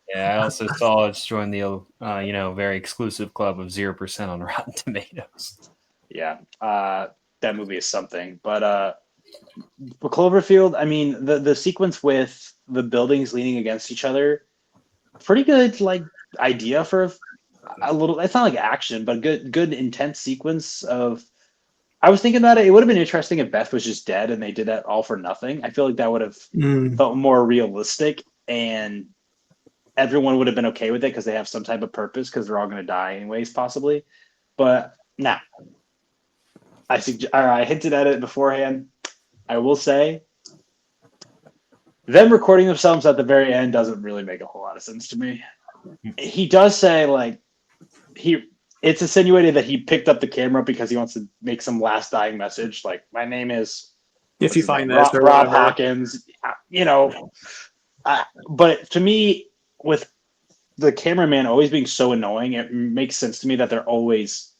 Yeah, I also saw it's joined the very exclusive club of 0% on Rotten Tomatoes. Yeah, that movie is something. But Cloverfield, I mean, the sequence with the buildings leaning against each other, pretty good like idea for a little. It's not like action, but good intense sequence of. I was thinking about it. It would have been interesting if Beth was just dead and they did that all for nothing. I feel like that would have felt more realistic, and everyone would have been okay with it because they have some type of purpose because they're all going to die anyways, possibly. But nah, I hinted at it beforehand. I will say, them recording themselves at the very end doesn't really make a whole lot of sense to me. He does say like it's insinuated that he picked up the camera because he wants to make some last dying message, like my name is. If you find this, Rob Hawkins, but to me, with the cameraman always being so annoying, it makes sense to me that they're always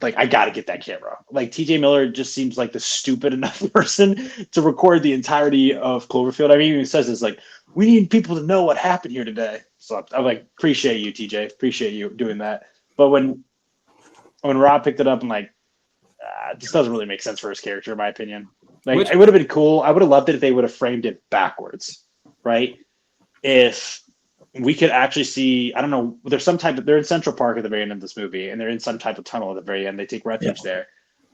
like, I got to get that camera. Like, TJ Miller just seems like the stupid enough person to record the entirety of Cloverfield. I mean, he even says this, like, we need people to know what happened here today. So I'm like, appreciate you, TJ. Appreciate you doing that. But when Rob picked it up, I'm like, this doesn't really make sense for his character, in my opinion. Like, it would have been cool. I would have loved it if they would have framed it backwards, right? If we could actually see, I don't know, they're in Central Park at the very end of this movie, and they're in some type of tunnel at the very end. They take refuge there.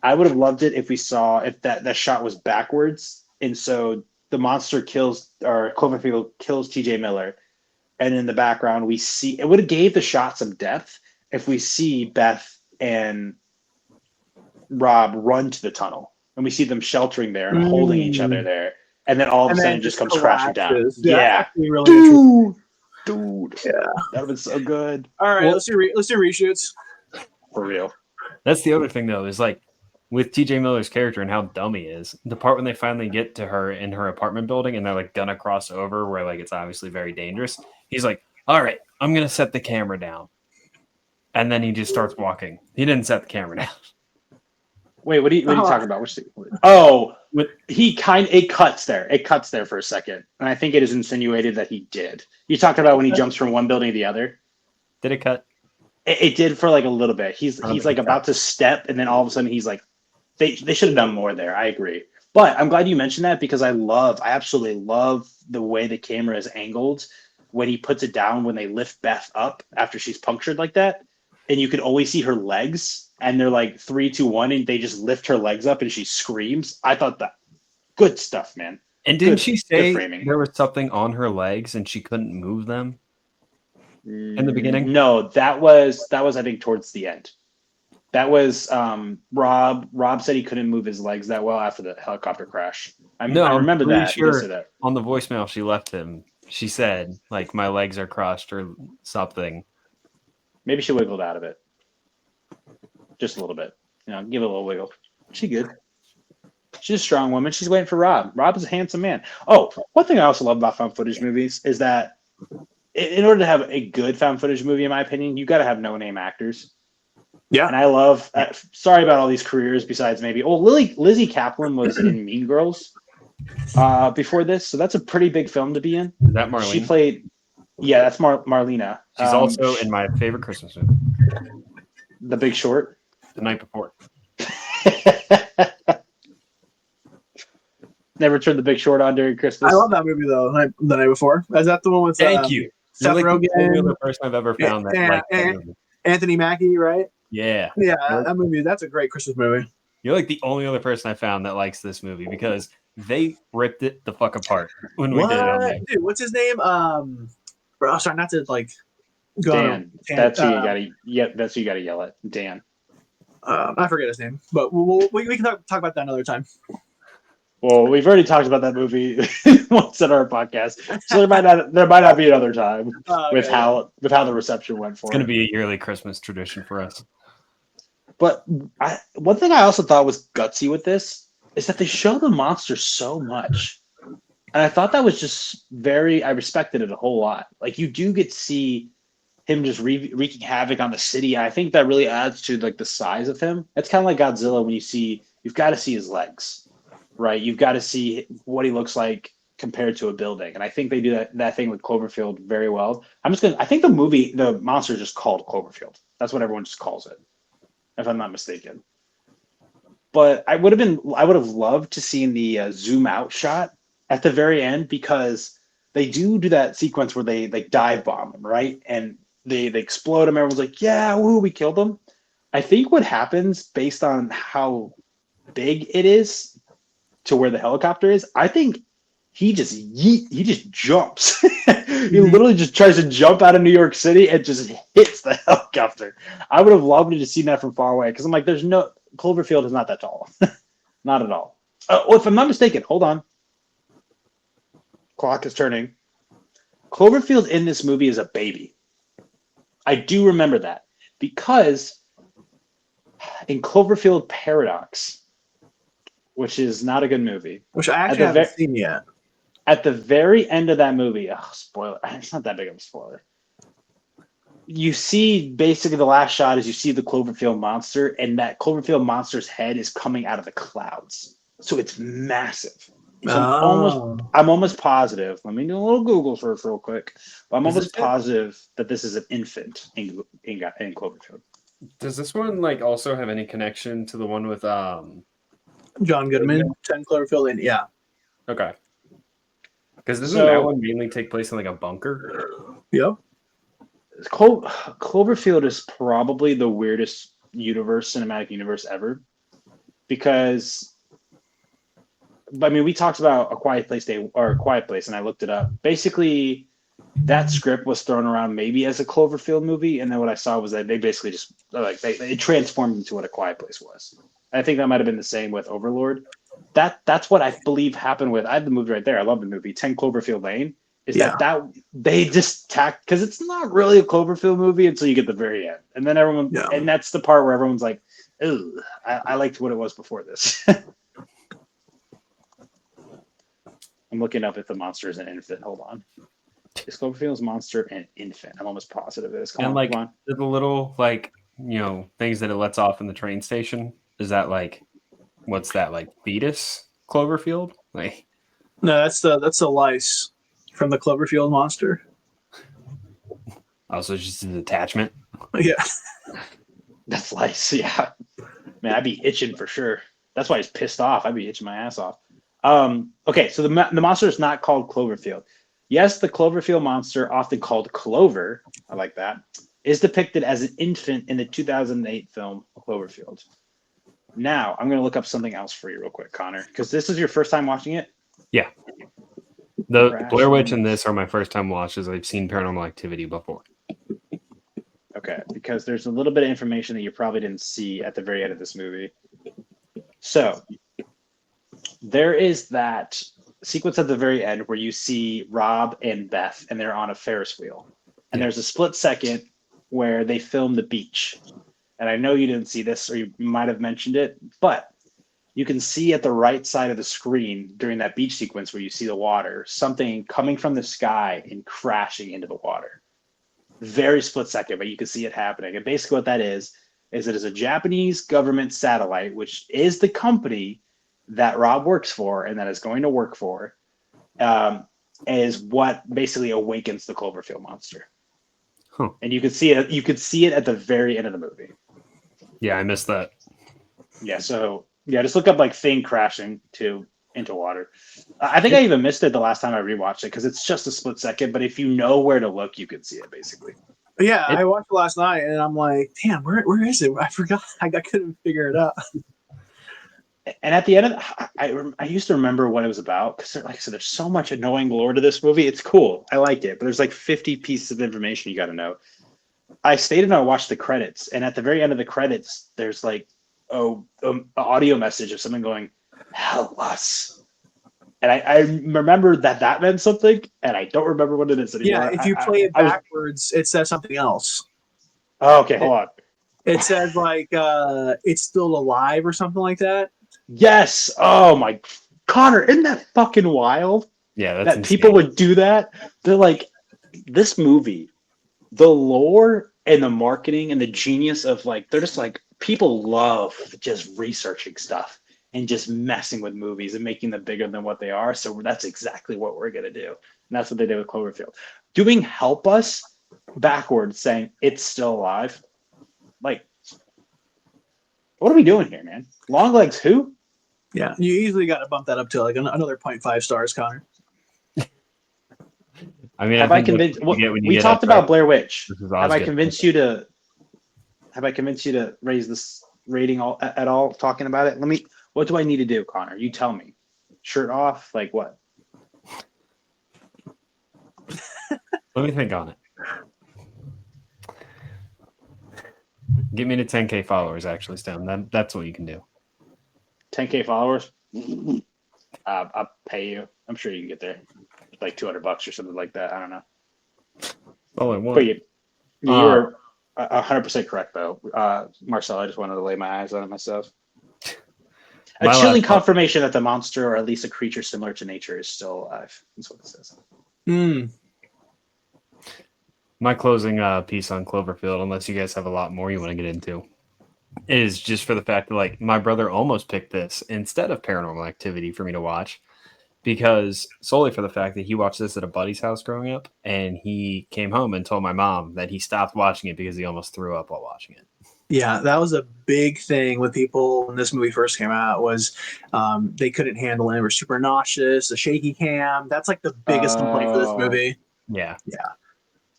I would have loved it if we saw, if that shot was backwards. And so the monster kills, or Cloverfield kills TJ Miller. And in the background, we see, it would have gave the shot some depth if we see Beth and Rob run to the tunnel. And we see them sheltering there and holding each other there. And then all of a sudden it just comes crashing down. Yeah. Really Dude. Yeah. That would have been so good. All right, let's do reshoots. For real. That's the other thing, though, is like with TJ Miller's character and how dumb he is. The part when they finally get to her in her apartment building and they're like gonna cross over where like it's obviously very dangerous. He's like, all right, I'm gonna set the camera down. And then he just starts walking. He didn't set the camera down. Wait, what are you talking about? It cuts there. It cuts there for a second. And I think it is insinuated that he did. You talking about when he jumps from one building to the other? Did it cut? It did for like a little bit. He's like about to step, and then all of a sudden he's like, they should have done more there. I agree. But I'm glad you mentioned that because I absolutely love the way the camera is angled when he puts it down, when they lift Beth up after she's punctured like that. And you can always see her legs, and they're like 3, 2, 1, and they just lift her legs up and she screams. I thought that good stuff, man. And didn't she say there was something on her legs and she couldn't move them in the beginning? No, that was I think towards the end. That was Rob. Rob said he couldn't move his legs that well after the helicopter crash. I remember that. Sure that. On the voicemail she left him, she said like my legs are crossed or something. Maybe she wiggled out of it. Just a little bit. Give it a little wiggle. She good. She's a strong woman. She's waiting for Rob. Rob is a handsome man. Oh, one thing I also love about found footage movies is that in order to have a good found footage movie, in my opinion, you got to have no-name actors. Yeah. And I love, sorry about all these careers besides maybe, Lizzie Kaplan was in Mean Girls before this. So that's a pretty big film to be in. Is that Marlene? She played, yeah, that's Marlena. She's also in my favorite Christmas movie. The Big Short. The Night Before. Never turned The Big Short on during Christmas. I love that movie though. The Night Before. Is that the one with? Thank you. Seth Rogen. The only other person I've ever found that liked that movie. Anthony Mackie, right? Yeah. Yeah, that movie. That's a great Christmas movie. You're like the only other person I found that likes this movie because they ripped it the fuck apart when we did it on there. Dude, what's his name? Sorry, not to like. Dan. That's who you gotta. Yeah, that's who you gotta yell at. Dan. I forget his name, but we can talk about that another time. Well, we've already talked about that movie once in our podcast, so there might not be another time with how the reception went for it. It's going to be a yearly Christmas tradition for us. But one thing I also thought was gutsy with this is that they show the monster so much, and I thought that was just I respected it a whole lot. Like you do get to see him just wreaking havoc on the city. I think that really adds to like the size of him. It's kind of like Godzilla when you've got to see his legs. Right, you've got to see what he looks like compared to a building, and I think they do that thing with Cloverfield very well. I think the monster is just called Cloverfield. That's what everyone just calls it, if I'm not mistaken. But I would have loved to see the zoom out shot at the very end because they do that sequence where they like dive bomb him, right, and they explode him. Everyone's like, "Yeah, woo, we killed him." I think what happens based on how big it is to where the helicopter is, I think he just jumps. He literally just tries to jump out of New York City and just hits the helicopter. I would have loved to see that from far away because I'm like, Cloverfield is not that tall. Not at all. If I'm not mistaken, hold on. Clock is turning. Cloverfield in this movie is a baby. I do remember that because in Cloverfield Paradox, which is not a good movie. Which I actually haven't seen yet. At the very end of that movie, spoiler, it's not that big of a spoiler. you see basically the last shot is you see the Cloverfield monster, and that Cloverfield monster's head is coming out of the clouds. So it's massive. So I'm almost positive. Let me do a little Google search real quick. But I'm almost positive that this is an infant in Cloverfield. Does this one like also have any connection to the one with John Goodman, 10 Cloverfield, and yeah. Okay. Because doesn't that one mainly take place in like a bunker? Yep. Cloverfield is probably the weirdest cinematic universe ever, because I mean, we talked about A Quiet Place and I looked it up. Basically, that script was thrown around maybe as a Cloverfield movie, and then what I saw was that they basically just it transformed into what A Quiet Place was. I think that might have been the same with Overlord. That's what I believe happened with. I have the movie right there. I love the movie 10 Cloverfield Lane. That they just tacked, because it's not really a Cloverfield movie until you get the very end, and then everyone and that's the part where everyone's like, "Ooh, I liked what it was before this." I'm looking up if the monster is an infant. Hold on. Is Cloverfield's monster an infant? I'm almost positive it is. Come on. The little things that it lets off in the train station. Is that like, what's that, like fetus Cloverfield? Like, no, that's the lice from the Cloverfield monster. Also, just an attachment. Yeah, that's lice. Yeah, man, I'd be itching for sure. That's why he's pissed off. I'd be itching my ass off. Okay, so the monster is not called Cloverfield. Yes, the Cloverfield monster, often called Clover, I like that, is depicted as an infant in the 2008 film Cloverfield. Now, I'm going to look up something else for you real quick, Connor, because this is your first time watching it? Yeah. The Blair Witch and this are my first time watches. I've seen Paranormal Activity before. Okay, because there's a little bit of information that you probably didn't see at the very end of this movie. So, there is that sequence at the very end where you see Rob and Beth, and they're on a Ferris wheel. And there's a split second where they film the beach. And I know you didn't see this, or you might have mentioned it, but you can see at the right side of the screen during that beach sequence where you see the water, something coming from the sky and crashing into the water. Very split second, but you can see it happening. And basically what that is it is a Japanese government satellite, which is the company that Rob works for and that is going to work for, is what basically awakens the Cloverfield monster. Huh. And you could see it. You could see it at the very end of the movie. Yeah, I missed that. Yeah. So just look up like thing crashing into water. I think I even missed it the last time I rewatched it because it's just a split second. But if you know where to look, you can see it basically. Yeah, I watched it last night and I'm like, damn, where is it? I forgot. I couldn't figure it out. And at the end of I used to remember what it was about because, like I said, there's so much annoying lore to this movie. It's cool. I like it, but there's like 50 pieces of information you got to know. I stayed and I watched the credits, and at the very end of the credits, there's like an audio message of someone going, "Help us." And I remember that meant something, and I don't remember what it is anymore. Yeah, if you play it backwards, it says something else. Oh, okay, hold on. It says like it's still alive or something like that. Yes. Oh my, Connor, isn't that fucking wild? Yeah, that's that insane. People would do that. They're like, this movie, the lore and the marketing and the genius of like, they're just like, people love just researching stuff and just messing with movies and making them bigger than what they are. So that's exactly what we're gonna do, and that's what they did with Cloverfield. Doing "Help Us" backwards, saying it's still alive. Like, what are we doing here, man? Long legs who? Yeah, you easily got to bump that up to like another 0.5 stars, Connor. I mean, have I convinced? We talked about Blair Witch. Have I convinced you to? Have I convinced you to raise this rating at all? Talking about it. What do I need to do, Connor? You tell me. Shirt off? Like what? Let me think on it. Get me to 10K followers, actually, Stone. That's what you can do. 10K followers? I'll pay you. I'm sure you can get there. Like $200 or something like that. I don't know. Oh, I want. But you're 100% correct, though. Marcel, I just wanted to lay my eyes on it myself. A chilling confirmation that the monster, or at least a creature similar to nature, is still alive. That's what it says. My closing piece on Cloverfield, unless you guys have a lot more you want to get into, is just for the fact that like my brother almost picked this instead of Paranormal Activity for me to watch because solely for the fact that he watched this at a buddy's house growing up, and he came home and told my mom that he stopped watching it because he almost threw up while watching it. Yeah, that was a big thing with people when this movie first came out was they couldn't handle it. They were super nauseous, the shaky cam. That's like the biggest complaint for this Oh, movie. Yeah. Yeah.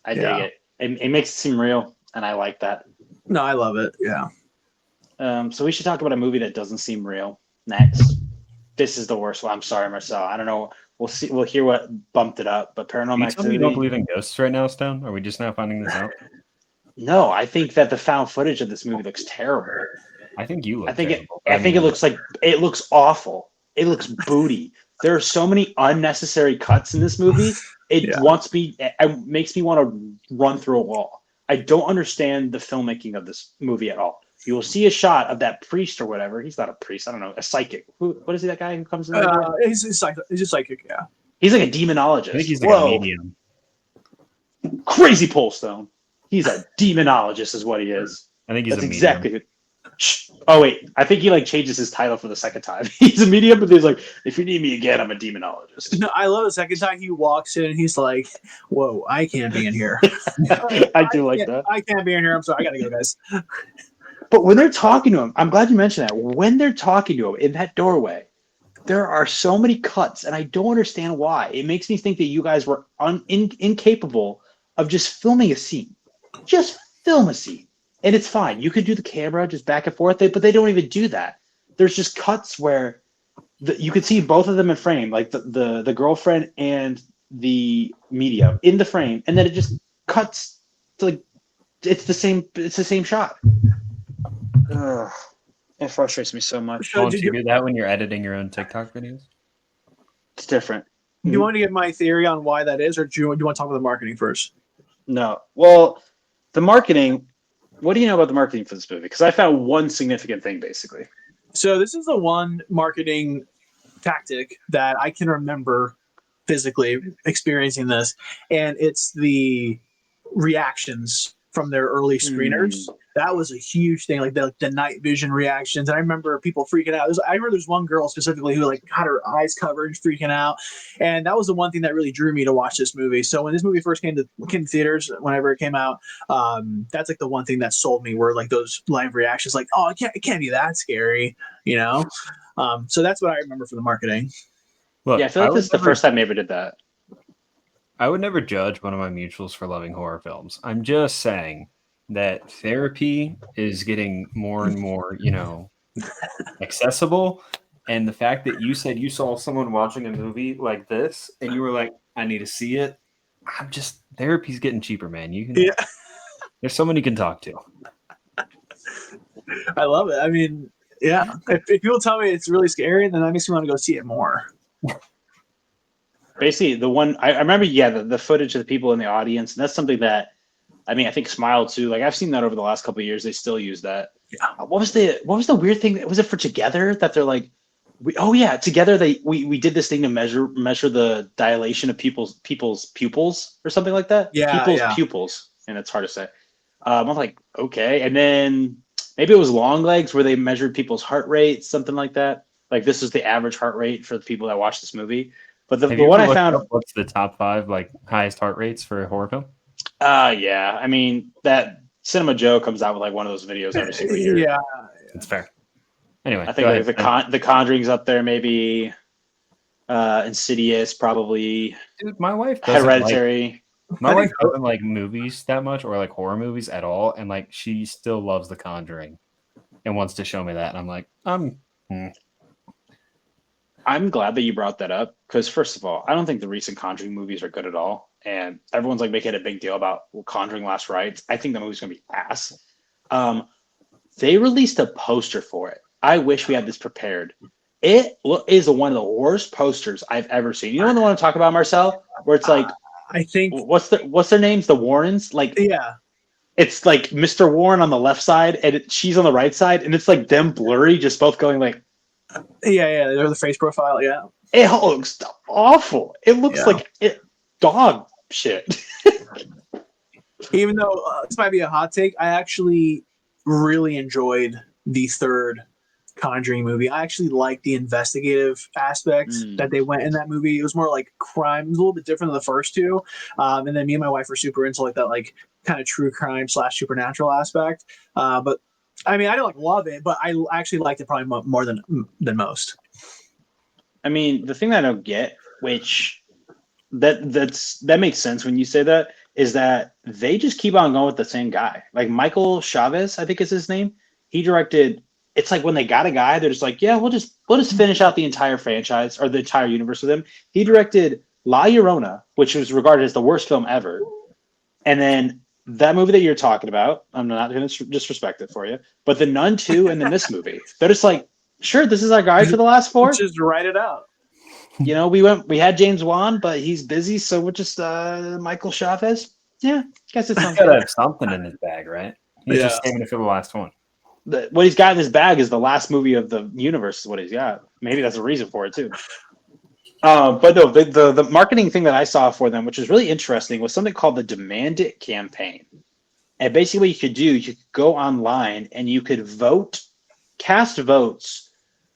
I dig Yeah. it. It makes it seem real, and I like that. No, I love it. Yeah. So we should talk about a movie that doesn't seem real next. This is the worst one. I'm sorry, Marcel. I don't know. We'll see. We'll hear what bumped it up. But Are Paranormal you telling me you don't Activity. believe in ghosts right now, Stone? Are we just now finding this out? No, I think that the found footage of this movie looks terrible. I think you look I think terrible. I think it looks like it looks awful. It looks booty. There are so many unnecessary cuts in this movie. It makes me want to run through a wall. I don't understand the filmmaking of this movie at all. You will see a shot of that priest or whatever. He's not a priest. I don't know. A psychic. What is he? That guy who comes in the door? He's just psychic. Yeah. He's like a I demonologist. think he's like Whoa, a medium. crazy Polestone. He's a demonologist, is what he is. I think he's That's a medium. exactly. Oh wait, I think he like changes his title for the second time. He's a medium, but he's like, if you need me again, I'm a demonologist. No, I love the second time he walks in and he's like, "Whoa, I can't be in here. I do like that. I can't be in here. I'm sorry. I gotta go, guys." But when they're talking to him, I'm glad you mentioned that. When they're talking to him in that doorway, there are so many cuts, and I don't understand why. It makes me think that you guys were incapable of just filming a scene. Just film a scene, and it's fine. You could do the camera just back and forth, but they don't even do that. There's just cuts where you could see both of them in frame, like the girlfriend and the medium in the frame, and then it just cuts to like it's the same shot. Ugh, it frustrates me so much. Don't you do that when you're editing your own TikTok videos? It's different. Do you want to get my theory on why that is, or do you want to talk about the marketing first? No. Well, the marketing. What do you know about the marketing for this movie? Because I found one significant thing, basically. So this is the one marketing tactic that I can remember physically experiencing this, and it's the reactions from their early screeners. That was a huge thing, like the night vision reactions. And I remember people freaking out. I remember there's one girl specifically who like had her eyes covered, freaking out, and that was the one thing that really drew me to watch this movie. So when this movie first came to theaters, whenever it came out, that's like the one thing that sold me were like those live reactions, like, oh, it can't be that scary, you know. So that's what I remember from the marketing. Look, Yeah, I feel like this is the first time they ever did that. I would never judge one of my mutuals for loving horror films. I'm just saying that therapy is getting more and more, accessible. And the fact that you said you saw someone watching a movie like this and you were like, I need to see it. Therapy's getting cheaper, man. There's someone you can talk to. I love it. I mean, yeah. If people tell me it's really scary, then that makes me want to go see it more. Basically, the one I remember, the footage of the people in the audience, and that's something that I think Smile too. Like I've seen that over the last couple of years. They still use that. Yeah. What was the weird thing? Was it for Together that they're like, Together we did this thing to measure the dilation of people's pupils or something like that. Yeah, Pupils, and it's hard to say. I'm like, okay, and then maybe it was Long Legs where they measured people's heart rate, something like that. Like this is the average heart rate for the people that watch this movie. But the one I found, what's the top 5 like highest heart rates for a horror film? Yeah. I mean, that Cinema Joe comes out with like one of those videos every single year. Yeah, it's fair. Anyway, I think like the Conjuring's up there, maybe. Insidious, probably. Dude, my wife doesn't Hereditary. My wife doesn't like movies that much, or like horror movies at all, and like she still loves The Conjuring, and wants to show me that. And I'm like, I'm glad that you brought that up because, first of all, I don't think the recent Conjuring movies are good at all. And everyone's like making a big deal about Conjuring Last Rites. I think the movie's going to be ass. They released a poster for it. I wish we had this prepared. It is one of the worst posters I've ever seen. You know the one I'm talking about, Marcel? Where it's like, I think what's their names? The Warrens? Like, yeah. It's like Mr. Warren on the left side and she's on the right side, and it's like them blurry, just both going like. Yeah, they're the face profile, yeah. It looks awful. It looks like dog shit. Even though this might be a hot take, I actually really enjoyed the third Conjuring movie. I actually liked the investigative aspect that they went in that movie. It was more like crime. It was a little bit different than the first two. And then me and my wife were super into like that, like kind of true crime / supernatural aspect. But I mean, I don't like love it, but I actually liked it probably more than most. I mean, the thing that I don't get, which that makes sense when you say that, is that they just keep on going with the same guy. Like Michael Chavez, I think is his name. He directed. It's like when they got a guy, they're just like, yeah, we'll just finish out the entire franchise or the entire universe with him. He directed La Llorona, which was regarded as the worst film ever, and then that movie that you're talking about. I'm not going to disrespect it for you, but The Nun 2 and then this movie. They're just like, sure, this is our guy for the last four. Just write it out. You know, we had James Wan, but he's busy, so we're just Michael Chavez. Yeah, guess it's He's got to have something in his bag, right? He's just saving it for the last one. What he's got in his bag is the last movie of the universe is what he's got. Maybe that's a reason for it too. But no, the marketing thing that I saw for them, which was really interesting, was something called the Demand It campaign. And basically what you could do, you could go online and you could cast votes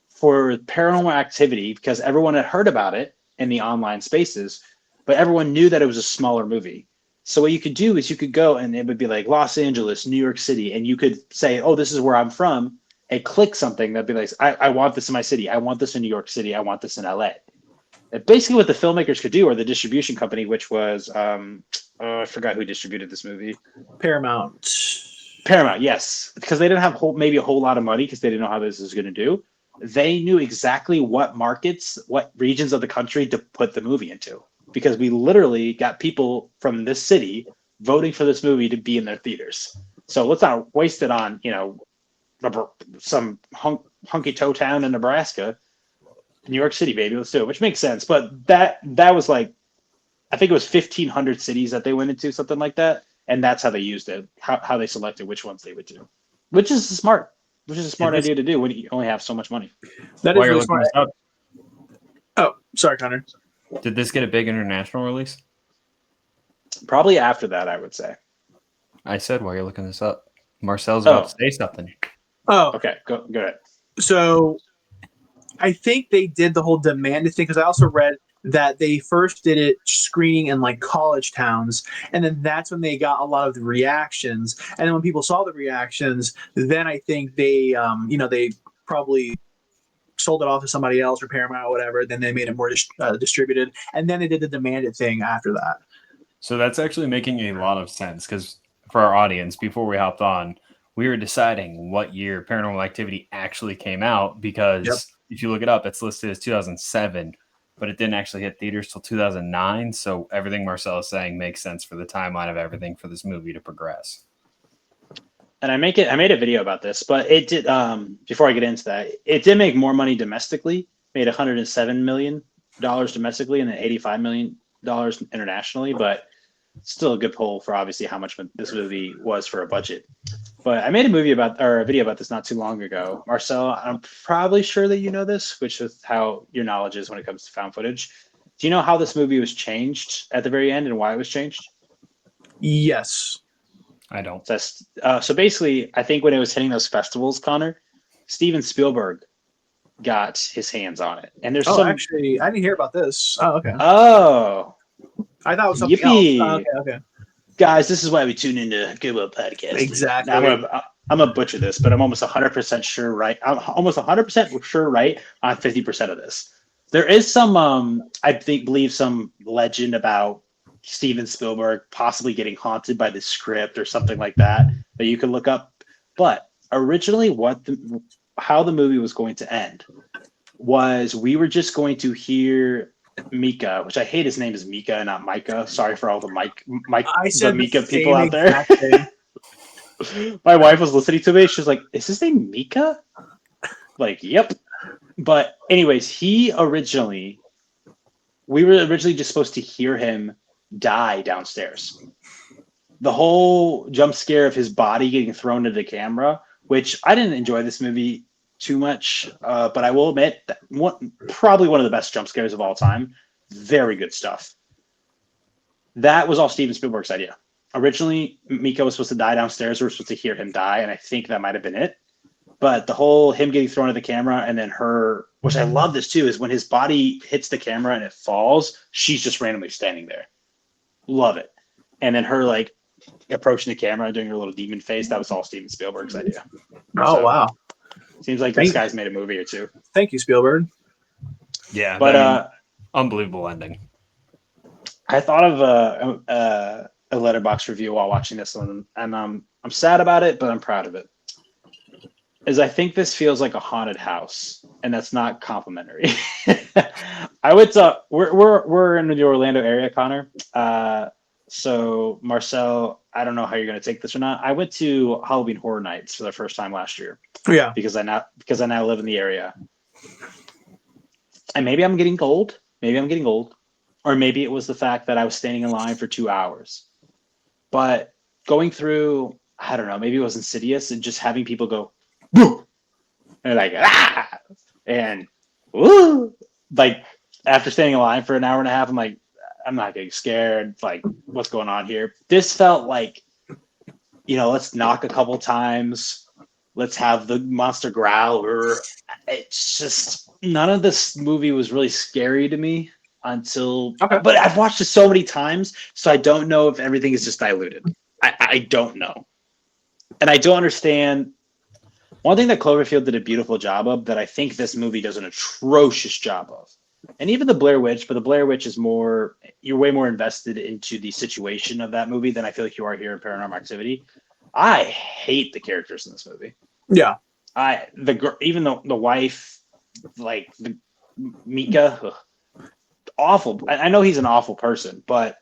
for Paranormal Activity because everyone had heard about it in the online spaces, but everyone knew that it was a smaller movie. So what you could do is you could go and it would be like Los Angeles, New York City, and you could say, oh, this is where I'm from, and click something that'd be like, I want this in my city. I want this in New York City. I want this in LA. And basically what the filmmakers could do, or the distribution company, which was, I forgot who distributed this movie. Paramount, yes. Because they didn't have maybe a whole lot of money because they didn't know how this was going to do. They knew exactly what markets, what regions of the country to put the movie into. Because we literally got people from this city voting for this movie to be in their theaters. So let's not waste it on, some hunky toe town in Nebraska. New York City, baby, let's do it, which makes sense. But that was like, I think it was 1,500 cities that they went into, something like that. And that's how they used it, how they selected which ones they would do, which is smart idea to do when you only have so much money. That is really smart. Oh, sorry, Connor. Did this get a big international release? Probably after that, I would say. I said while you're looking this up. Marcel's about to say something. Oh, okay. Go ahead. So I think they did the whole demanded thing because I also read that they first did it screening in like college towns, and then that's when they got a lot of the reactions. And then when people saw the reactions, then I think they, they probably sold it off to somebody else or Paramount or whatever. Then they made it more distributed, and then they did the demanded thing after that. So that's actually making a lot of sense because for our audience, before we hopped on, we were deciding what year Paranormal Activity actually came out because if you look it up, it's listed as 2007, but it didn't actually hit theaters till 2009. So everything Marcel is saying makes sense for the timeline of everything for this movie to progress. And I made a video about this, but it did, before I get into that, it did make more money domestically, made $107 million domestically and then $85 million internationally, but still a good pull for obviously how much this movie was for a budget. But I made a video about this not too long ago. Marcel, I'm probably sure that you know this, which is how your knowledge is when it comes to found footage. Do you know how this movie was changed at the very end and why it was changed? Yes. I don't. So basically, I think when it was hitting those festivals, Connor, Steven Spielberg got his hands on it. And there's actually, I didn't hear about this. Oh, okay. Oh. I thought it was something else. Oh, okay. Guys, this is why we tune into Good Will Podcast. Exactly. Now, I'm gonna butcher this, but I'm almost 100% sure right. I'm almost 100% sure right on 50% of this. There is some, believe some legend about Steven Spielberg possibly getting haunted by the script or something like that you can look up. But originally, how the movie was going to end was we were just going to hear Mika, which I hate his name is Mika and not Micah. Sorry for all the the Mika people out there. My wife was listening to me. She was like, "Is his name Mika?" Like, yep. But anyways, we were originally just supposed to hear him die downstairs. The whole jump scare of his body getting thrown into the camera, which I didn't enjoy this movie too much, but I will admit that probably one of the best jump scares of all time. Very good stuff. That was all Steven Spielberg's idea. originally Mika was supposed to die downstairs. We were supposed to hear him die, and I think that might have been it. But the whole him getting thrown at the camera and then her, which I love this too, is when his body hits the camera and it falls, she's just randomly standing there. Love it. And then her like approaching the camera, doing her little demon face. That was all Steven Spielberg's idea. Oh, wow. Seems like this guy's made a movie or two. Thank you, Spielberg. Yeah, but unbelievable ending. I thought of a Letterboxd review while watching this one, and I'm sad about it, but I'm proud of it. Is I think this feels like a haunted house, and that's not complimentary. I went to we're in the Orlando area, Connor. So Marcel, I don't know how you're going to take this or not. I went to Halloween Horror Nights for the first time last year. Yeah, because I now live in the area, and maybe I'm getting old. Or maybe it was the fact that I was standing in line for 2 hours. But going through, I don't know, maybe it was Insidious, and just having people go, boo! And like, ah! And, woo! Like, after standing in line for an hour and a half, I'm like, I'm not getting scared. Like, what's going on here? This felt like, let's knock a couple times. Let's have the monster growl. It's just, none of this movie was really scary to me. But I've watched it so many times, so I don't know if everything is just diluted. I don't know. And I don't understand. One thing that Cloverfield did a beautiful job of that I think this movie does an atrocious job of. And even the Blair Witch, but the Blair Witch is you're way more invested into the situation of that movie than I feel like you are here in Paranormal Activity. I hate the characters in this movie. Yeah. Even the wife, like the Mika, awful. I know he's an awful person, but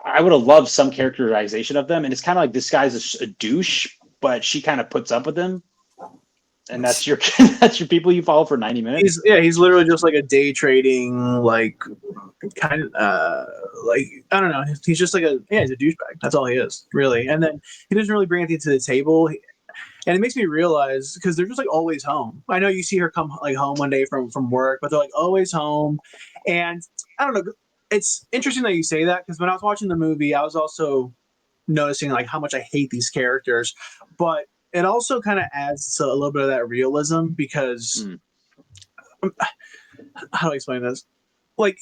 I would have loved some characterization of them. And it's kind of like this guy's a douche, but she kind of puts up with him. And that's your people you follow for 90 minutes. He's literally just like a day trading, like kind of like, I don't know. He's just like he's a douchebag. That's all he is, really. And then he doesn't really bring anything to the table. And it makes me realize, because they're just like always home. I know you see her come like home one day from work, but they're like always home. And I don't know. It's interesting that you say that, because when I was watching the movie, I was also noticing like how much I hate these characters. But it also kind of adds to a little bit of that realism, because how do I explain this? Like,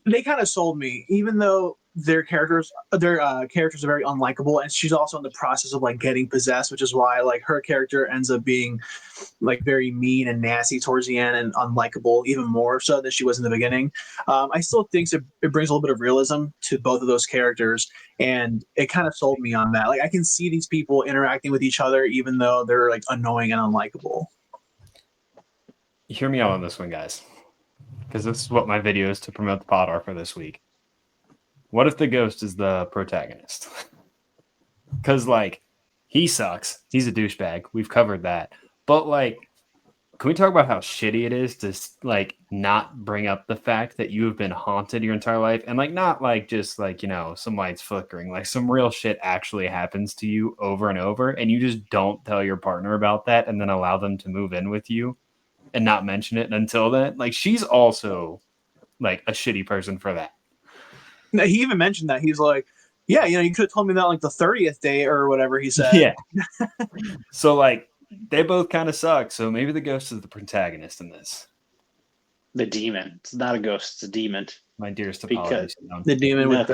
they kind of sold me, even though their characters are very unlikable, and she's also in the process of like getting possessed, which is why like her character ends up being like very mean and nasty towards the end and unlikable, even more so than she was in the beginning. I still think it brings a little bit of realism to both of those characters, and it kind of sold me on that. Like, I can see these people interacting with each other even though they're like annoying and unlikable. Hear me out on this one, guys, because this is what my videos to promote the pod are for this week. What if the ghost is the protagonist? Because, like, he sucks. He's a douchebag. We've covered that. But, like, can we talk about how shitty it is to, like, not bring up the fact that you have been haunted your entire life? And, like, not, like, just, like, some lights flickering. Like, some real shit actually happens to you over and over, and you just don't tell your partner about that and then allow them to move in with you and not mention it until then. Like, she's also, like, a shitty person for that. He even mentioned that. He's like, yeah, you could have told me that like the 30th day or whatever he said. Yeah. So, like, they both kind of suck. So maybe the ghost is the protagonist in this. The demon. It's not a ghost. It's a demon. My dearest apologies. The demon with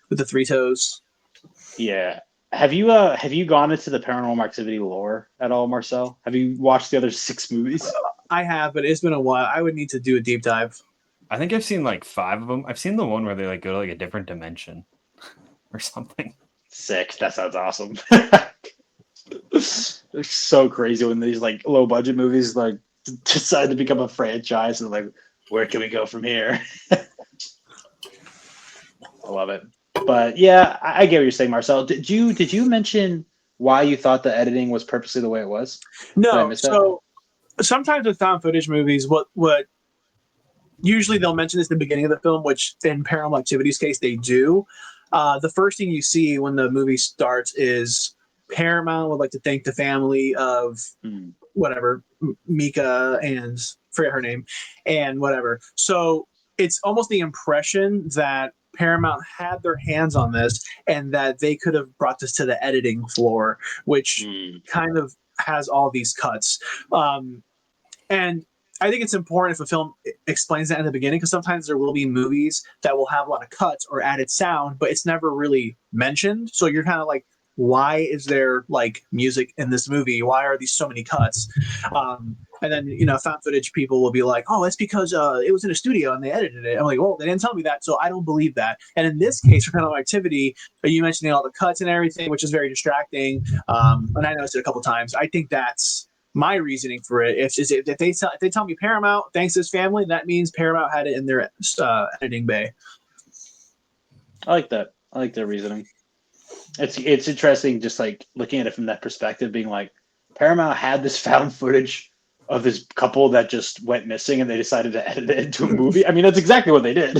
the three toes. Yeah. Have you gone into the Paranormal Activity lore at all, Marcel? Have you watched the other 6 movies? I have, but it's been a while. I would need to do a deep dive. I think I've seen like 5 of them. I've seen the one where they like go to like a different dimension or something. Sick. That sounds awesome. It's so crazy when these like low budget movies like decide to become a franchise and like, where can we go from here? I love it. But yeah, I get what you're saying, Marcel. Did you mention why you thought the editing was purposely the way it was? No. So sometimes with found footage movies, what usually they'll mention this in the beginning of the film, which in Paranormal Activity's case they do. The first thing you see when the movie starts is Paramount would like to thank the family of whatever, Mika, and forget her name, and whatever. So it's almost the impression that Paramount had their hands on this and that they could have brought this to the editing floor, which kind of has all these cuts. And I think it's important if a film explains that in the beginning, because sometimes there will be movies that will have a lot of cuts or added sound, but it's never really mentioned. So you're kind of like, why is there like music in this movie? Why are these so many cuts? And then, found footage people will be like, oh, that's because it was in a studio and they edited it. I'm like, well, they didn't tell me that, so I don't believe that. And in this case, for Paranormal Activity, you mentioning all the cuts and everything, which is very distracting. And I noticed it a couple times. I think that's my reasoning for it. If they tell me Paramount thanks his family, that means Paramount had it in their editing bay. I like that. I like their reasoning. It's interesting, just like looking at it from that perspective, being like, Paramount had this found footage of this couple that just went missing, and they decided to edit it into a movie. I mean, that's exactly what they did.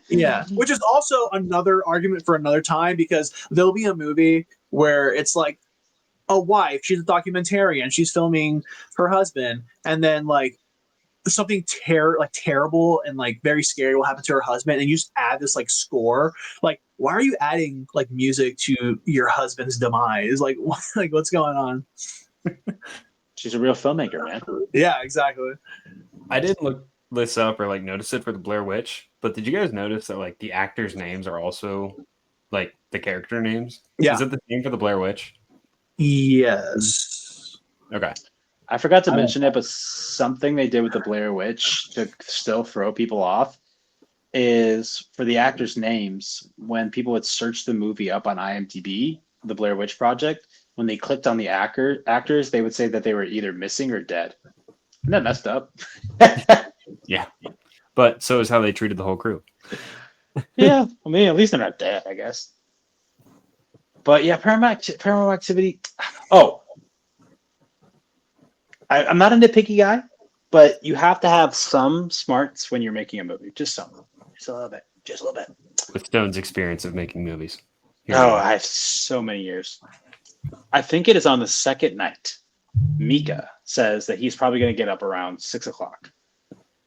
Yeah, which is also another argument for another time, because there'll be a movie where it's like a wife, she's a documentarian, she's filming her husband, and then like something terrible and like very scary will happen to her husband, and you just add this like score. Like, why are you adding like music to your husband's demise? Like, what's going on? She's a real filmmaker, man. Yeah, exactly. I didn't look this up or like notice it for the Blair Witch, but did you guys notice that like the actors' names are also like the character names? Yeah. Is it the same for the Blair Witch? Yes. Okay. I forgot to mention it, but something they did with the Blair Witch to still throw people off is for the actors' names. When people would search the movie up on IMDb, the Blair Witch Project, when they clicked on the actors, they would say that they were either missing or dead. Isn't that messed up? Yeah. But so is how they treated the whole crew. Yeah. I mean, at least they're not dead, I guess. But yeah, Paranormal Activity. Oh, I'm not a nitpicky guy, but you have to have some smarts when you're making a movie. Just some. Just a little bit. Just a little bit. With Stone's experience of making movies. I have so many years. I think it is on the second night. Mika says that he's probably going to get up around 6 o'clock.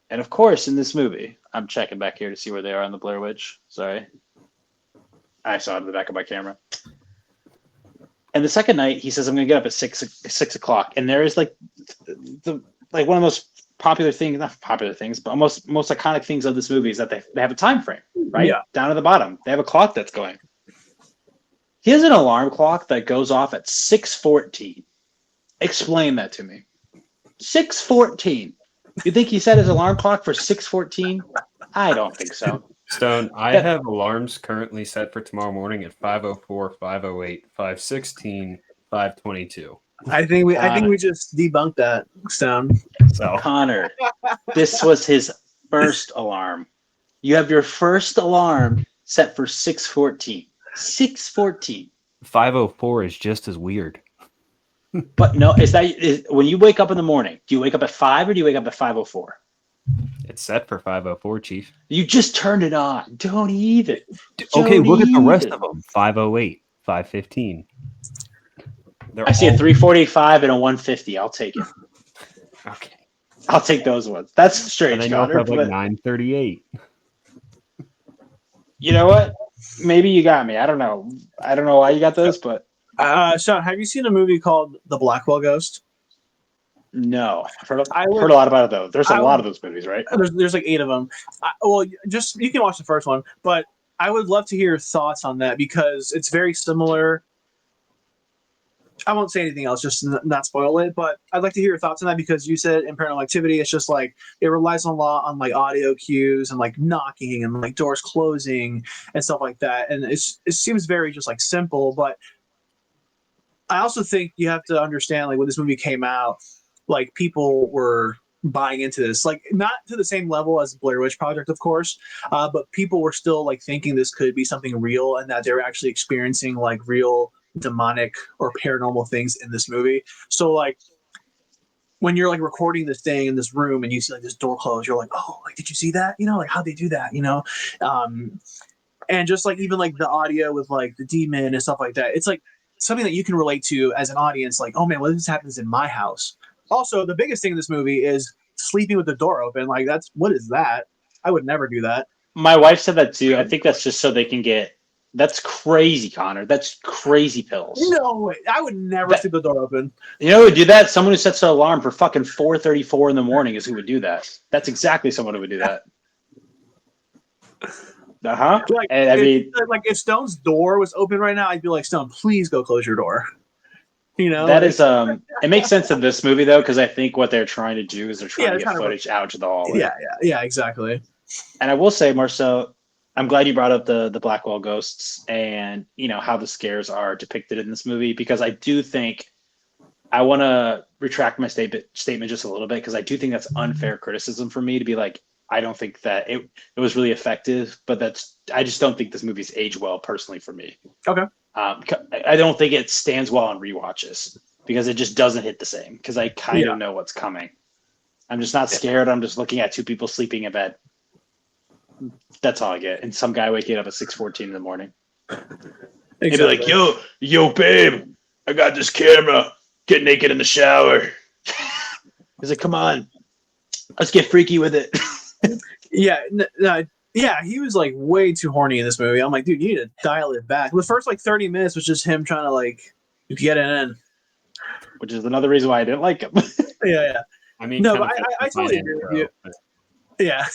And of course, in this movie, I'm checking back here to see where they are on the Blair Witch. Sorry. I saw it in the back of my camera. And the second night, he says, I'm going to get up at 6 o'clock. And there is like one of the most popular things, not popular things, but most iconic things of this movie is that they have a time frame, right? Yeah. Down at the bottom. They have a clock that's going. He has an alarm clock that goes off at 6:14. Explain that to me. 6:14. You think he set his alarm clock for 6:14? I don't think so. Stone, I have alarms currently set for tomorrow morning at 5:04, 5:08, 5:16, 5:22. I think we just debunked that, Stone. So Connor, this was his first alarm. You have your first alarm set for 6:14. 6:14. 5:04 is just as weird. But no, is when you wake up in the morning, do you wake up at 5 or do you wake up at 5:04? It's set for 5:04, Chief. You just turned it on. Don't even. Okay, look at the rest of them. 5:08, 5:15. I see a 3:45 and a 1:50. I'll take it. Okay. I'll take those ones. That's strange, And then you also Connor. have like 9:38. You know what? Maybe you got me. I don't know. I don't know why you got those, but Sean, have you seen a movie called The Blackwell Ghost? no. I've heard a lot about it though. There's a lot of those movies, right? There's like 8 of them. Just you can watch the first one, but I would love to hear your thoughts on that because it's very similar. I won't say anything else, just not spoil it. But I'd like to hear your thoughts on that because you said in Paranormal Activity, it's just like it relies a lot on like audio cues and like knocking and like doors closing and stuff like that. And it seems very just like simple. But I also think you have to understand like when this movie came out, like people were buying into this, like not to the same level as Blair Witch Project, of course, but people were still like thinking this could be something real and that they were actually experiencing like real demonic or paranormal things in this movie. So like when you're like recording this thing in this room and you see like this door closed, you're like, oh, like did you see that? You know, like how'd they do that? You know, and just like even like the audio with like the demon and stuff like that, it's like something that you can relate to as an audience. Like, oh man, what if this happens in my house? Also, the biggest thing in this movie is sleeping with the door open. Like what is that? I would never do that. My wife said that too. I think that's just so they can get. That's crazy, Connor. That's crazy pills. No way. I would never That- sleep with the door open. You know who would do that? Someone who sets an alarm for fucking 4:34 in the morning is who would do that. That's exactly someone who would do that. Uh-huh. Like, And I mean, if Stone's door was open right now, I'd be like, Stone, please go close your door. You know, that is it makes sense in this movie though, because I think what they're trying to do is they're trying Yeah, to they're get trying to- footage out to the hallway. yeah, exactly. And I will say, Marcel, I'm glad you brought up the Blackwell ghosts and how the scares are depicted in this movie, because I do think I want to retract my statement just a little bit, because I do think that's unfair criticism for me to be like, I don't think that it was really effective, but I just don't think this movie's aged well personally for me. Okay. I don't think it stands well on rewatches because it just doesn't hit the same, because I kind of know what's coming. I'm just not scared. I'm just looking at two people sleeping in bed. That's all I get. And some guy waking up at 6:14 in the morning. He'd be like, yo, babe, I got this camera. Get naked in the shower. He's like, come on, let's get freaky with it. Yeah, he was like way too horny in this movie. I'm like, dude, you need to dial it back. The first like 30 minutes was just him trying to like get it in. Which is another reason why I didn't like him. Yeah. I mean, No, but I totally agree with you. But Yeah,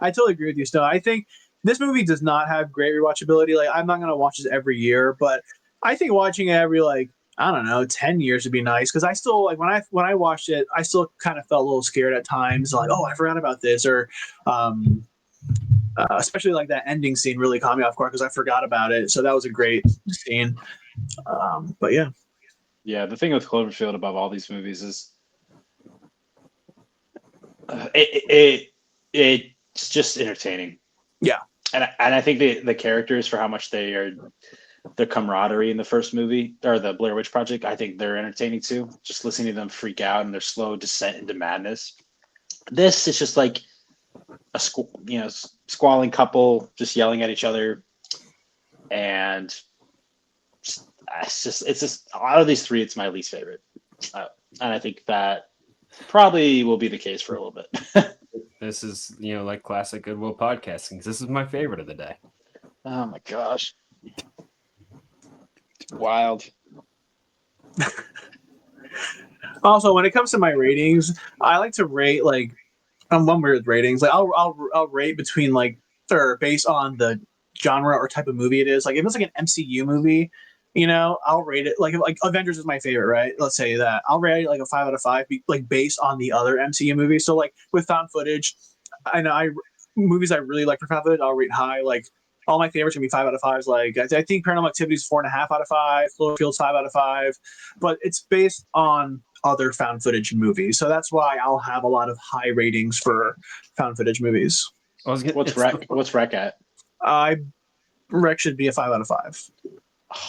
I totally agree with you, Stone. I think this movie does not have great rewatchability. Like, I'm not gonna watch this every year, but I think watching it every like, I don't know, 10 years would be nice, because I still like when I watched it, I still kind of felt a little scared at times, like, oh, I forgot about this, or especially like that ending scene really caught me off guard because I forgot about it. So that was a great scene. But yeah. Yeah, the thing with Cloverfield above all these movies is it's just entertaining. Yeah. And I think the characters, for how much they are, the camaraderie in the first movie or the Blair Witch Project, I think they're entertaining too. Just listening to them freak out and their slow descent into madness. This is just like a squalling couple just yelling at each other, and it's just out of these three, it's my least favorite, and I think that probably will be the case for a little bit. this is like classic Goodwill podcasting. This is my favorite of the day. Oh my gosh. Wild. Also, when it comes to my ratings, I like to rate like I'm one weird ratings. Like I'll rate between like or based on the genre or type of movie it is. Like if it's like an MCU movie, I'll rate it like Avengers is my favorite, right? Let's say that I'll rate it like a 5 out of 5, like based on the other MCU movies. So like with found footage, I know movies I really like for found footage, I'll rate high. Like all my favorites are gonna be 5 out of 5s. Like I think Paranormal Activity is 4.5 out of 5. Cloverfield's 5 out of 5, but it's based on other found footage movies. So that's why I'll have a lot of high ratings for found footage movies. What's Rec at? Rec should be a 5 out of 5.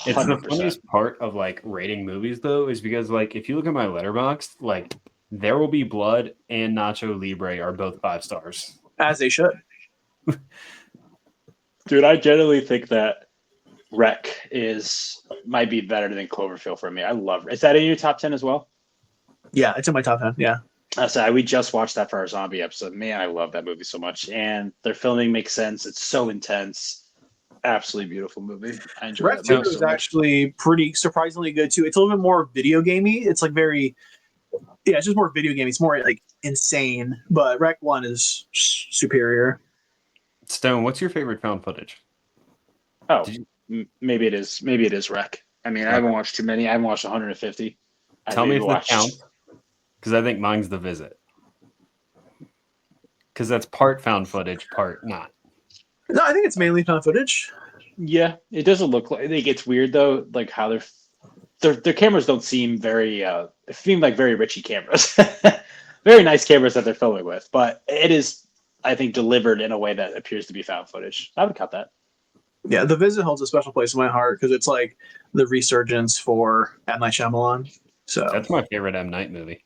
It's 100%. The funniest part of like rating movies though is because like if you look at my Letterboxd, like There Will Be Blood and Nacho Libre are both 5 stars. As they should. Dude, I generally think that Rec might be better than Cloverfield for me. I love it. Is that in your top 10 as well? Yeah, it's in my top 10. Yeah. We just watched that for our zombie episode. Man, I love that movie so much. And their filming makes sense. It's so intense. Absolutely beautiful movie. I enjoyed Rec 2 is actually pretty surprisingly good too. It's a little bit more video gamey. It's like it's just more video gamey. It's more like insane. But Rec 1 is superior. Stone, what's your favorite found footage? Oh, maybe it is Rec. I mean, I haven't watched too many. I haven't watched 150. Tell me if that counts, because I think mine's The Visit. Because that's part found footage, part not. No, I think it's mainly found footage. Yeah, it doesn't look like. I think it's weird though, like how their cameras don't seem very. They seem like very Richie cameras, very nice cameras that they're filming with. But it is, I think, delivered in a way that appears to be found footage. I would cut that. Yeah, The Visit holds a special place in my heart because it's like the resurgence for M. Night Shyamalan. So that's my favorite M. Night movie.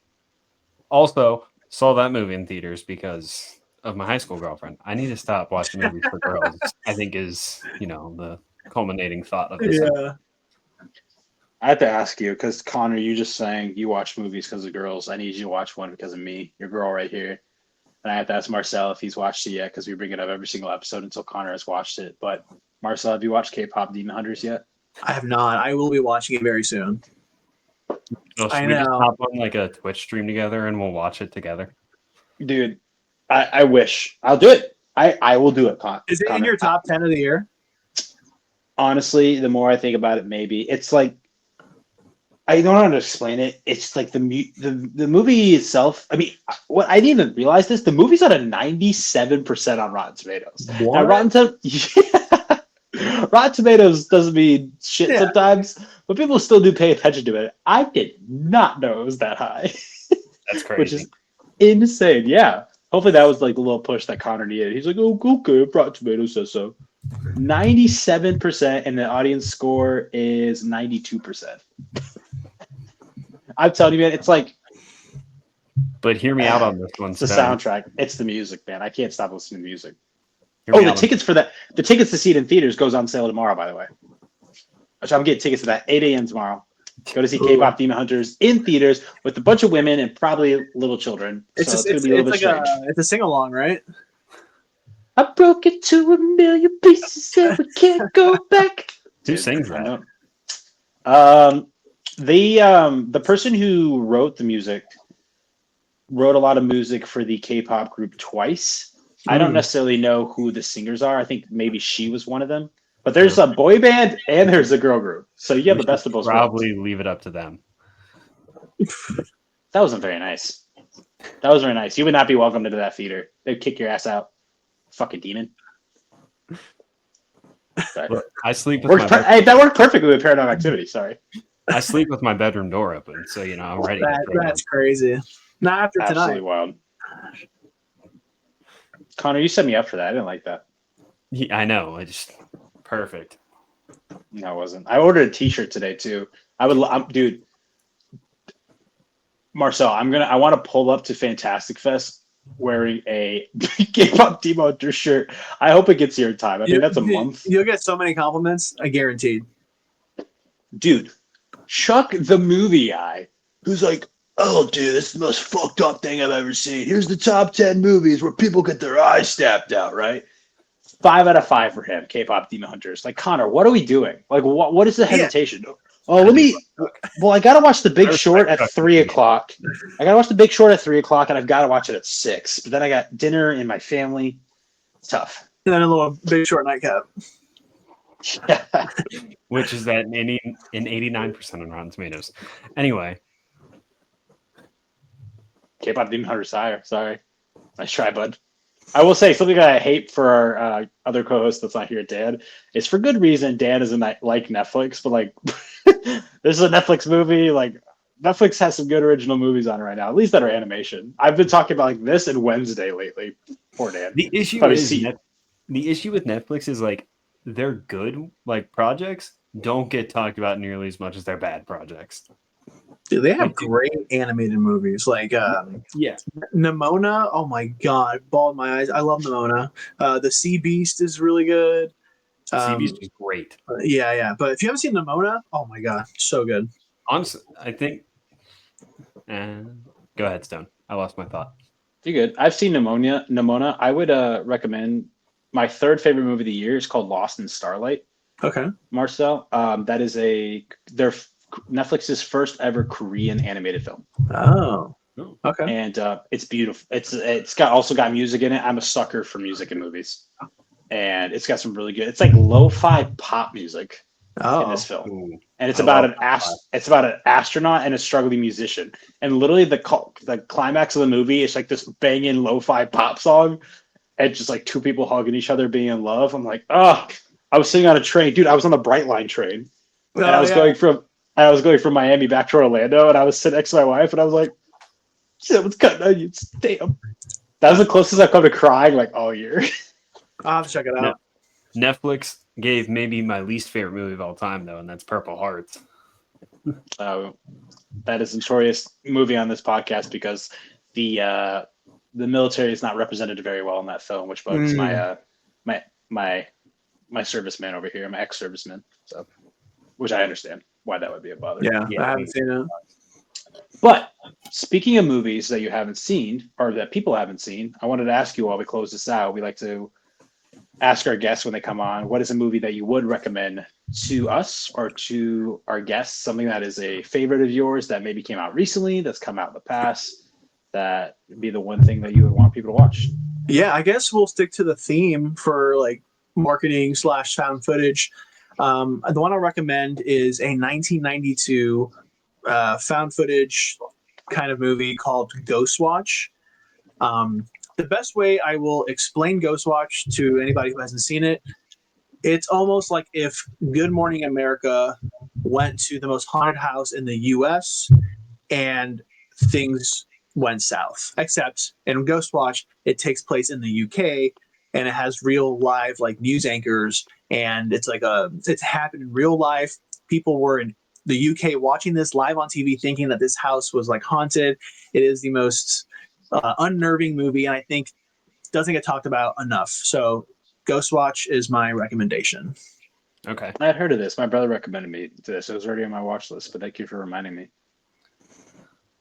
Also, saw that movie in theaters because of my high school girlfriend. I need to stop watching movies for girls. I think is the culminating thought of this. Yeah. I have to ask you because Connor, you just saying you watch movies because of girls. I need you to watch one because of me, your girl right here. And I have to ask Marcel if he's watched it yet because we bring it up every single episode until Connor has watched it. But Marcel, have you watched K-pop Demon Hunters yet? I have not. I will be watching it very soon. So should I we just know. hop on like a Twitch stream together and we'll watch it together? Dude, I wish. I'll do it. I will do it, Is it in Connor. your top 10 of the year? Honestly, the more I think about it, maybe. It's like, I don't know how to explain it. It's like the movie itself. I mean, what I didn't even realize this. The movie's at a 97% on Rotten Tomatoes. Now, Rotten Tomatoes doesn't mean shit sometimes, but people still do pay attention to it. I did not know it was that high. That's crazy. Which is insane. Yeah. Hopefully that was like the little push that Connor needed. He's like, oh, okay, Rotten Tomatoes says so. 97%, and the audience score is 92%. I'm telling you, man, it's like. But hear me out on this one. It's the Stone. soundtrack. It's the music, man. I can't stop listening to music. Hear me The out tickets for that. The tickets to see it in theaters goes on sale tomorrow, by the way. So I'm getting tickets to that 8 a.m. tomorrow. Go to see K-pop Demon Hunters in theaters with a bunch of women and probably little children. It's Gonna be a little bit strange. It's a sing along, right? I broke it to a million pieces and we can't go back. Who sings that? The person who wrote the music wrote a lot of music for the K-pop group Twice. I don't necessarily know who the singers are. I think maybe she was one of them. But there's a boy band and there's a girl group. So you have the best of both worlds. Probably leave it up to them. That wasn't very nice. That was very nice. You would not be welcome into that theater. They'd kick your ass out. Fucking demon. Look, I sleep with that worked perfectly with Paranormal Activity. Sorry. I sleep with my bedroom door open, so I'm ready. That's crazy. Not after Absolutely tonight. Wild. Connor, you set me up for that. I didn't like that. Yeah, I know. Perfect. No, it wasn't. I ordered a T-shirt today too. Dude. Marcel, I want to pull up to Fantastic Fest wearing a K-pop Demon Hunter shirt. I hope it gets here in time. I mean, that's a month. You'll get so many compliments. I guaranteed. Dude, Chuck the movie guy, who's like, oh, dude, this is the most fucked up thing I've ever seen. Here's the top 10 movies where people get their eyes stabbed out, right? 5 out of 5 for him, K-pop Demon Hunters. Like, Connor, what are we doing? Like, what is the hesitation? Yeah. Oh, I got to watch The Big Short at 3 o'clock. I got to watch The Big Short at 3 o'clock, and I've got to watch it at 6. But then I got dinner and my family. It's tough. And then a little Big Short nightcap. Which is that in 89% on Rotten Tomatoes. Anyway. K-pop Demon Hunter Sire. Sorry. Nice try, bud. I will say something that I hate for our other co-host that's not here, Dan. It's for good reason. Dan isn't like Netflix, but like this is a Netflix movie. Like Netflix has some good original movies on it right now, at least that are animation. I've been talking about like this and Wednesday lately. Poor Dan. The issue with Netflix is like their good like projects don't get talked about nearly as much as their bad projects. Dude, they have great animated movies like Nimona. Oh my god, bawled my eyes. I love Nimona. The Sea Beast is really good. Sea Beast is great. Yeah. But if you haven't seen Nimona, oh my god, so good. Honestly, I think. Go ahead, Stone. I lost my thought. You're good. I've seen Nimona. I would recommend my third favorite movie of the year is called Lost in Starlight. Okay, Marcel. That is their Netflix's first ever Korean animated film. Oh, okay. And it's beautiful. It's also got music in it. I'm a sucker for music in movies, and it's got some really good. It's like lo-fi pop music in this film, and it's about an astronaut and a struggling musician. And literally the climax of the movie is like this banging lo-fi pop song, and just like two people hugging each other, being in love. I'm like, oh, I was sitting on a train, dude. I was on the Brightline train, and I was going from Miami back to Orlando, and I was sitting next to my wife, and I was like, someone's cutting onions. Damn. That was the closest I've come to crying like all year. I'll have to check it out. Netflix gave maybe my least favorite movie of all time, though, and that's Purple Hearts. That is a notorious movie on this podcast because the military is not represented very well in that film, which bugs my serviceman over here, my ex-serviceman. So, which I understand why that would be a bother. Yeah, I haven't seen it. But speaking of movies that you haven't seen or that people haven't seen, I wanted to ask you while we close this out. We like to ask our guests when they come on, what is a movie that you would recommend to us or to our guests? Something that is a favorite of yours that maybe came out recently, that's come out in the past, that would be the one thing that you would want people to watch. Yeah, I guess we'll stick to the theme for like marketing slash found footage. The one I'll recommend is a 1992 found footage kind of movie called Ghost Watch. The best way I will explain Ghost Watch to anybody who hasn't seen it, it's almost like if Good Morning America went to the most haunted house in the US and things went south. Except in Ghost Watch, it takes place in the UK and it has real live like news anchors, and it's happened in real life. People were in the UK watching this live on TV thinking that this house was like haunted. It is the most unnerving movie, and I think doesn't get talked about enough. So Ghost Watch is my recommendation. Okay. I had heard of this. My brother recommended me to this. It was already on my watch list, but thank you for reminding me.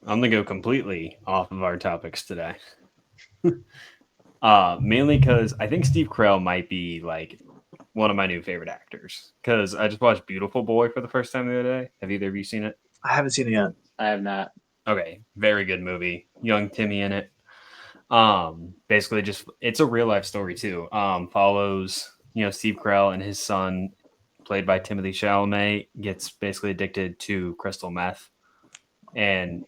I'm gonna go completely off of our topics today. Mainly because I think Steve Carell might be like one of my new favorite actors. Because I just watched Beautiful Boy for the first time the other day. Have either of you seen it? I haven't seen it yet. I have not. Okay, very good movie. Young Timmy in it. Basically just it's a real life story too. Follows, Steve Carell and his son, played by Timothy Chalamet, gets basically addicted to crystal meth and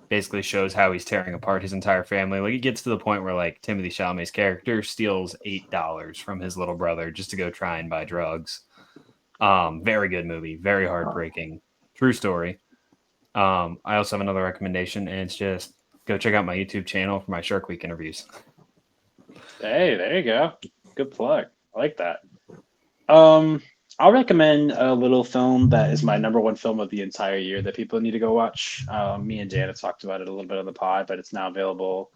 basically shows how he's tearing apart his entire family. Like, it gets to the point where like Timothy Chalamet's character steals $8 from his little brother just to go try and buy drugs. Very good movie, very heartbreaking, true story. I also have another recommendation, and it's just go check out my YouTube channel for my Shark Week interviews. Hey, there you go. Good plug. I like that. I'll recommend a little film that is my number one film of the entire year that people need to go watch. Me and Janet talked about it a little bit on the pod, but it's now available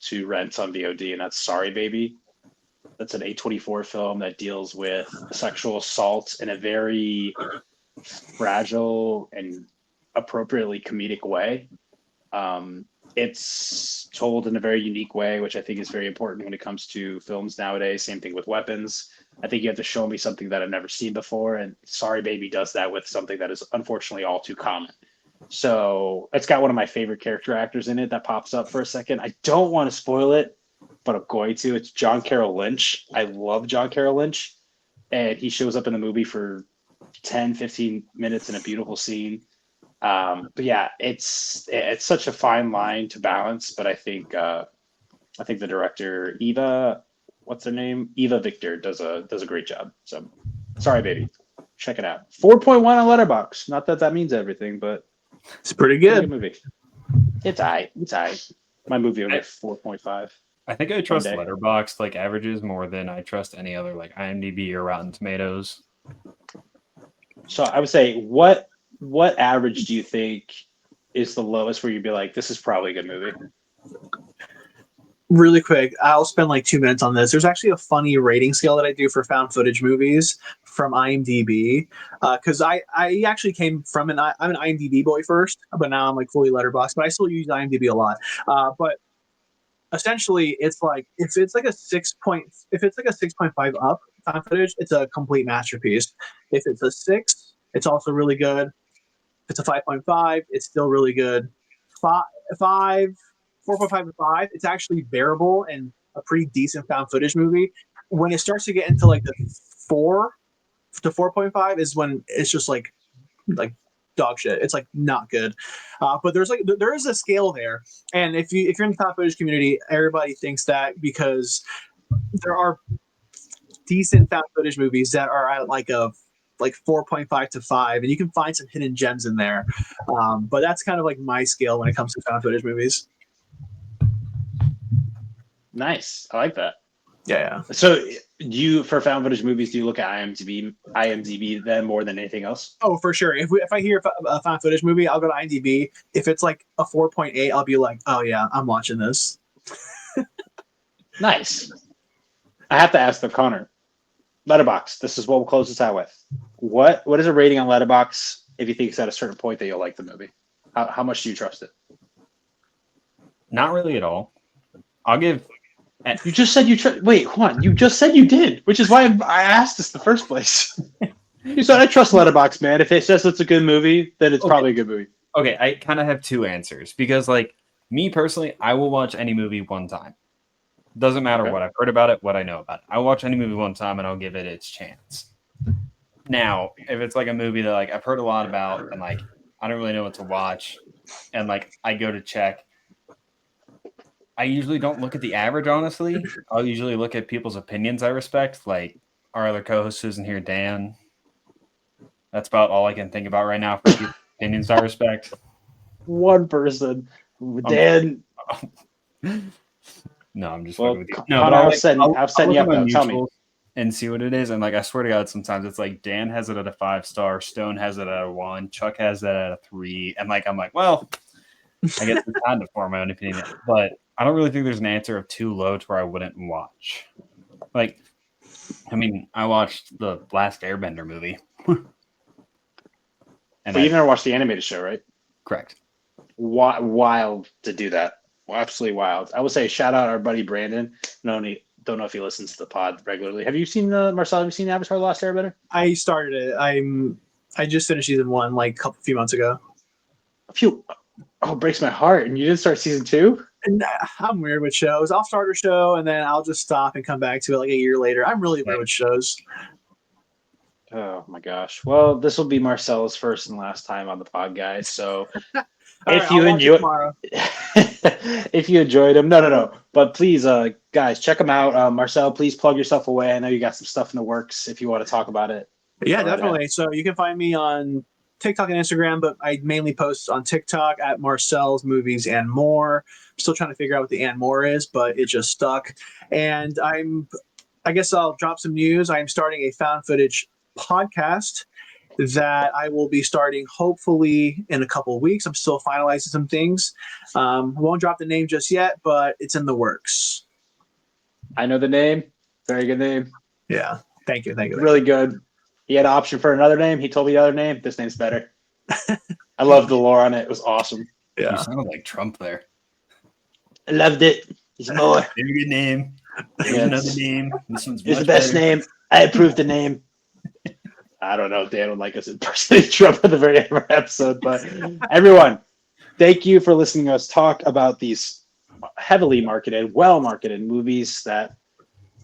to rent on VOD, and that's Sorry Baby. That's an A24 film that deals with sexual assault in a very fragile and appropriately comedic way. It's told in a very unique way, which I think is very important when it comes to films nowadays. Same thing with weapons. I think you have to show me something that I've never seen before, and Sorry Baby does that with something that is unfortunately all too common. So it's got one of my favorite character actors in it that pops up for a second. I don't want to spoil it, but I'm going to. It's John Carroll Lynch. I love John Carroll Lynch, and he shows up in the movie for 10, 15 minutes in a beautiful scene. But yeah, it's such a fine line to balance. But I think the director Eva, what's her name? Eva Victor does a great job. So Sorry Baby, check it out. 4.1 on Letterboxd. Not that that means everything, but It's pretty good. movie. It's aight. It's aight. My movie will get 4.5. I think I trust One day. Letterboxd like averages more than I trust any other like IMDb or Rotten Tomatoes. So I would say, what average do you think is the lowest where you'd be like, this is probably a good movie? Really quick, I'll spend like 2 minutes on this. There's actually a funny rating scale that I do for found footage movies from IMDb, because I actually came from I'm an IMDb boy first, but now I'm like fully Letterboxd, but I still use IMDb a lot. But essentially, it's like if it's like a 6.5 up found footage, it's a complete masterpiece. If it's a 6, it's also really good. If it's a 5.5, it's still really good. 4.5 to 5, it's actually bearable and a pretty decent found footage movie. When it starts to get into like the 4 to 4.5 is when it's just like dog shit. It's like not good. But there is a scale there, and if you're in the found footage community, everybody thinks that because there are decent found footage movies that are at like 4.5 to 5, and you can find some hidden gems in there. But that's kind of like my scale when it comes to found footage movies. Nice. I like that. Yeah. So for found footage movies, do you look at IMDb then more than anything else? Oh, for sure. If I hear a found footage movie, I'll go to IMDb. If it's like a 4.8, I'll be like, oh yeah, I'm watching this. Nice. I have to ask though, Connor, Letterboxd. This is what we'll close this out with. What is a rating on Letterboxd if you think it's at a certain point that you'll like the movie? How much do you trust it? Not really at all. I'll give. You just said wait, hold on. You just said you did, which is why I asked this in the first place. You said I trust Letterboxd, man. If it says it's a good movie, then it's probably a good movie. Okay, I kind of have two answers because, like, me personally, I will watch any movie one time. Doesn't matter what I've heard about it, what I know about it. I will watch any movie one time and I'll give it its chance. Now, if it's like a movie that like I've heard a lot about and like I don't really know what to watch, and like I go to check, I usually don't look at the average. Honestly, I'll usually look at people's opinions I respect. Like our other co-host isn't here, Dan. That's about all I can think about right now for people's opinions I respect. One person, Dan. No, I'm just fucking with you. No, Connor, but I'll send you up though. Tell me. And see what it is. And like I swear to God, sometimes it's like Dan has it at a 5-star, Stone has it at a 1, Chuck has that at a 3, and like I'm like, well, I guess it's time to form my own opinion. But I don't really think there's an answer of too low to where I wouldn't watch. Like, I mean, I watched the last Airbender movie. But you never watched the animated show, right? Correct. Wild to do that. Absolutely wild. I would say shout out our buddy Brandon. Don't know if he listens to the pod regularly. Have you seen Marcel? Have you seen Avatar: The Last Airbender? I started it. I just finished season 1 like a few months ago. It breaks my heart. And you didn't start season 2? And I'm weird with shows. I'll start a show and then I'll just stop and come back to it like a year later. I'm really weird with shows. Oh my gosh. Well, this will be Marcel's first and last time on the pod, guys. So if you enjoyed him, no. But please, guys, check him out. Marcel, please plug yourself away. I know you got some stuff in the works if you want to talk about it. Yeah, definitely. So you can find me on TikTok and Instagram, but I mainly post on TikTok at Marcel's Movies and More. I'm still trying to figure out what the and more is, but it just stuck. And I guess I'll drop some news. I'm starting a found footage podcast that I will be starting hopefully in a couple of weeks. I'm still finalizing some things. Won't drop the name just yet, but it's in the works. I know the name. Very good name. Yeah. Thank you. Really good. He had an option for another name. He told me the other name. This name's better. I loved the lore on it. It was awesome. Yeah. You sounded like Trump there. I loved it. He's more. Very good name. There's another name. This one's the best name. I approved the name. I don't know if Dan would like us impersonating Trump at the very end of our episode, but everyone, thank you for listening to us talk about these heavily marketed, well-marketed movies that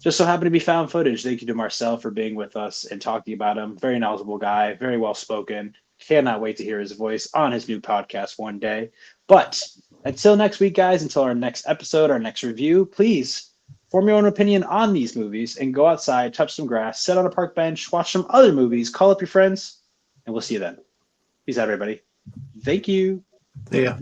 just so happen to be found footage. Thank you to Marcel for being with us and talking about him. Very knowledgeable guy, very well-spoken. Cannot wait to hear his voice on his new podcast one day. But until next week, guys, until our next episode, our next review, please form your own opinion on these movies and go outside, touch some grass, sit on a park bench, watch some other movies, call up your friends, and we'll see you then. Peace out, everybody. Thank you. Yeah.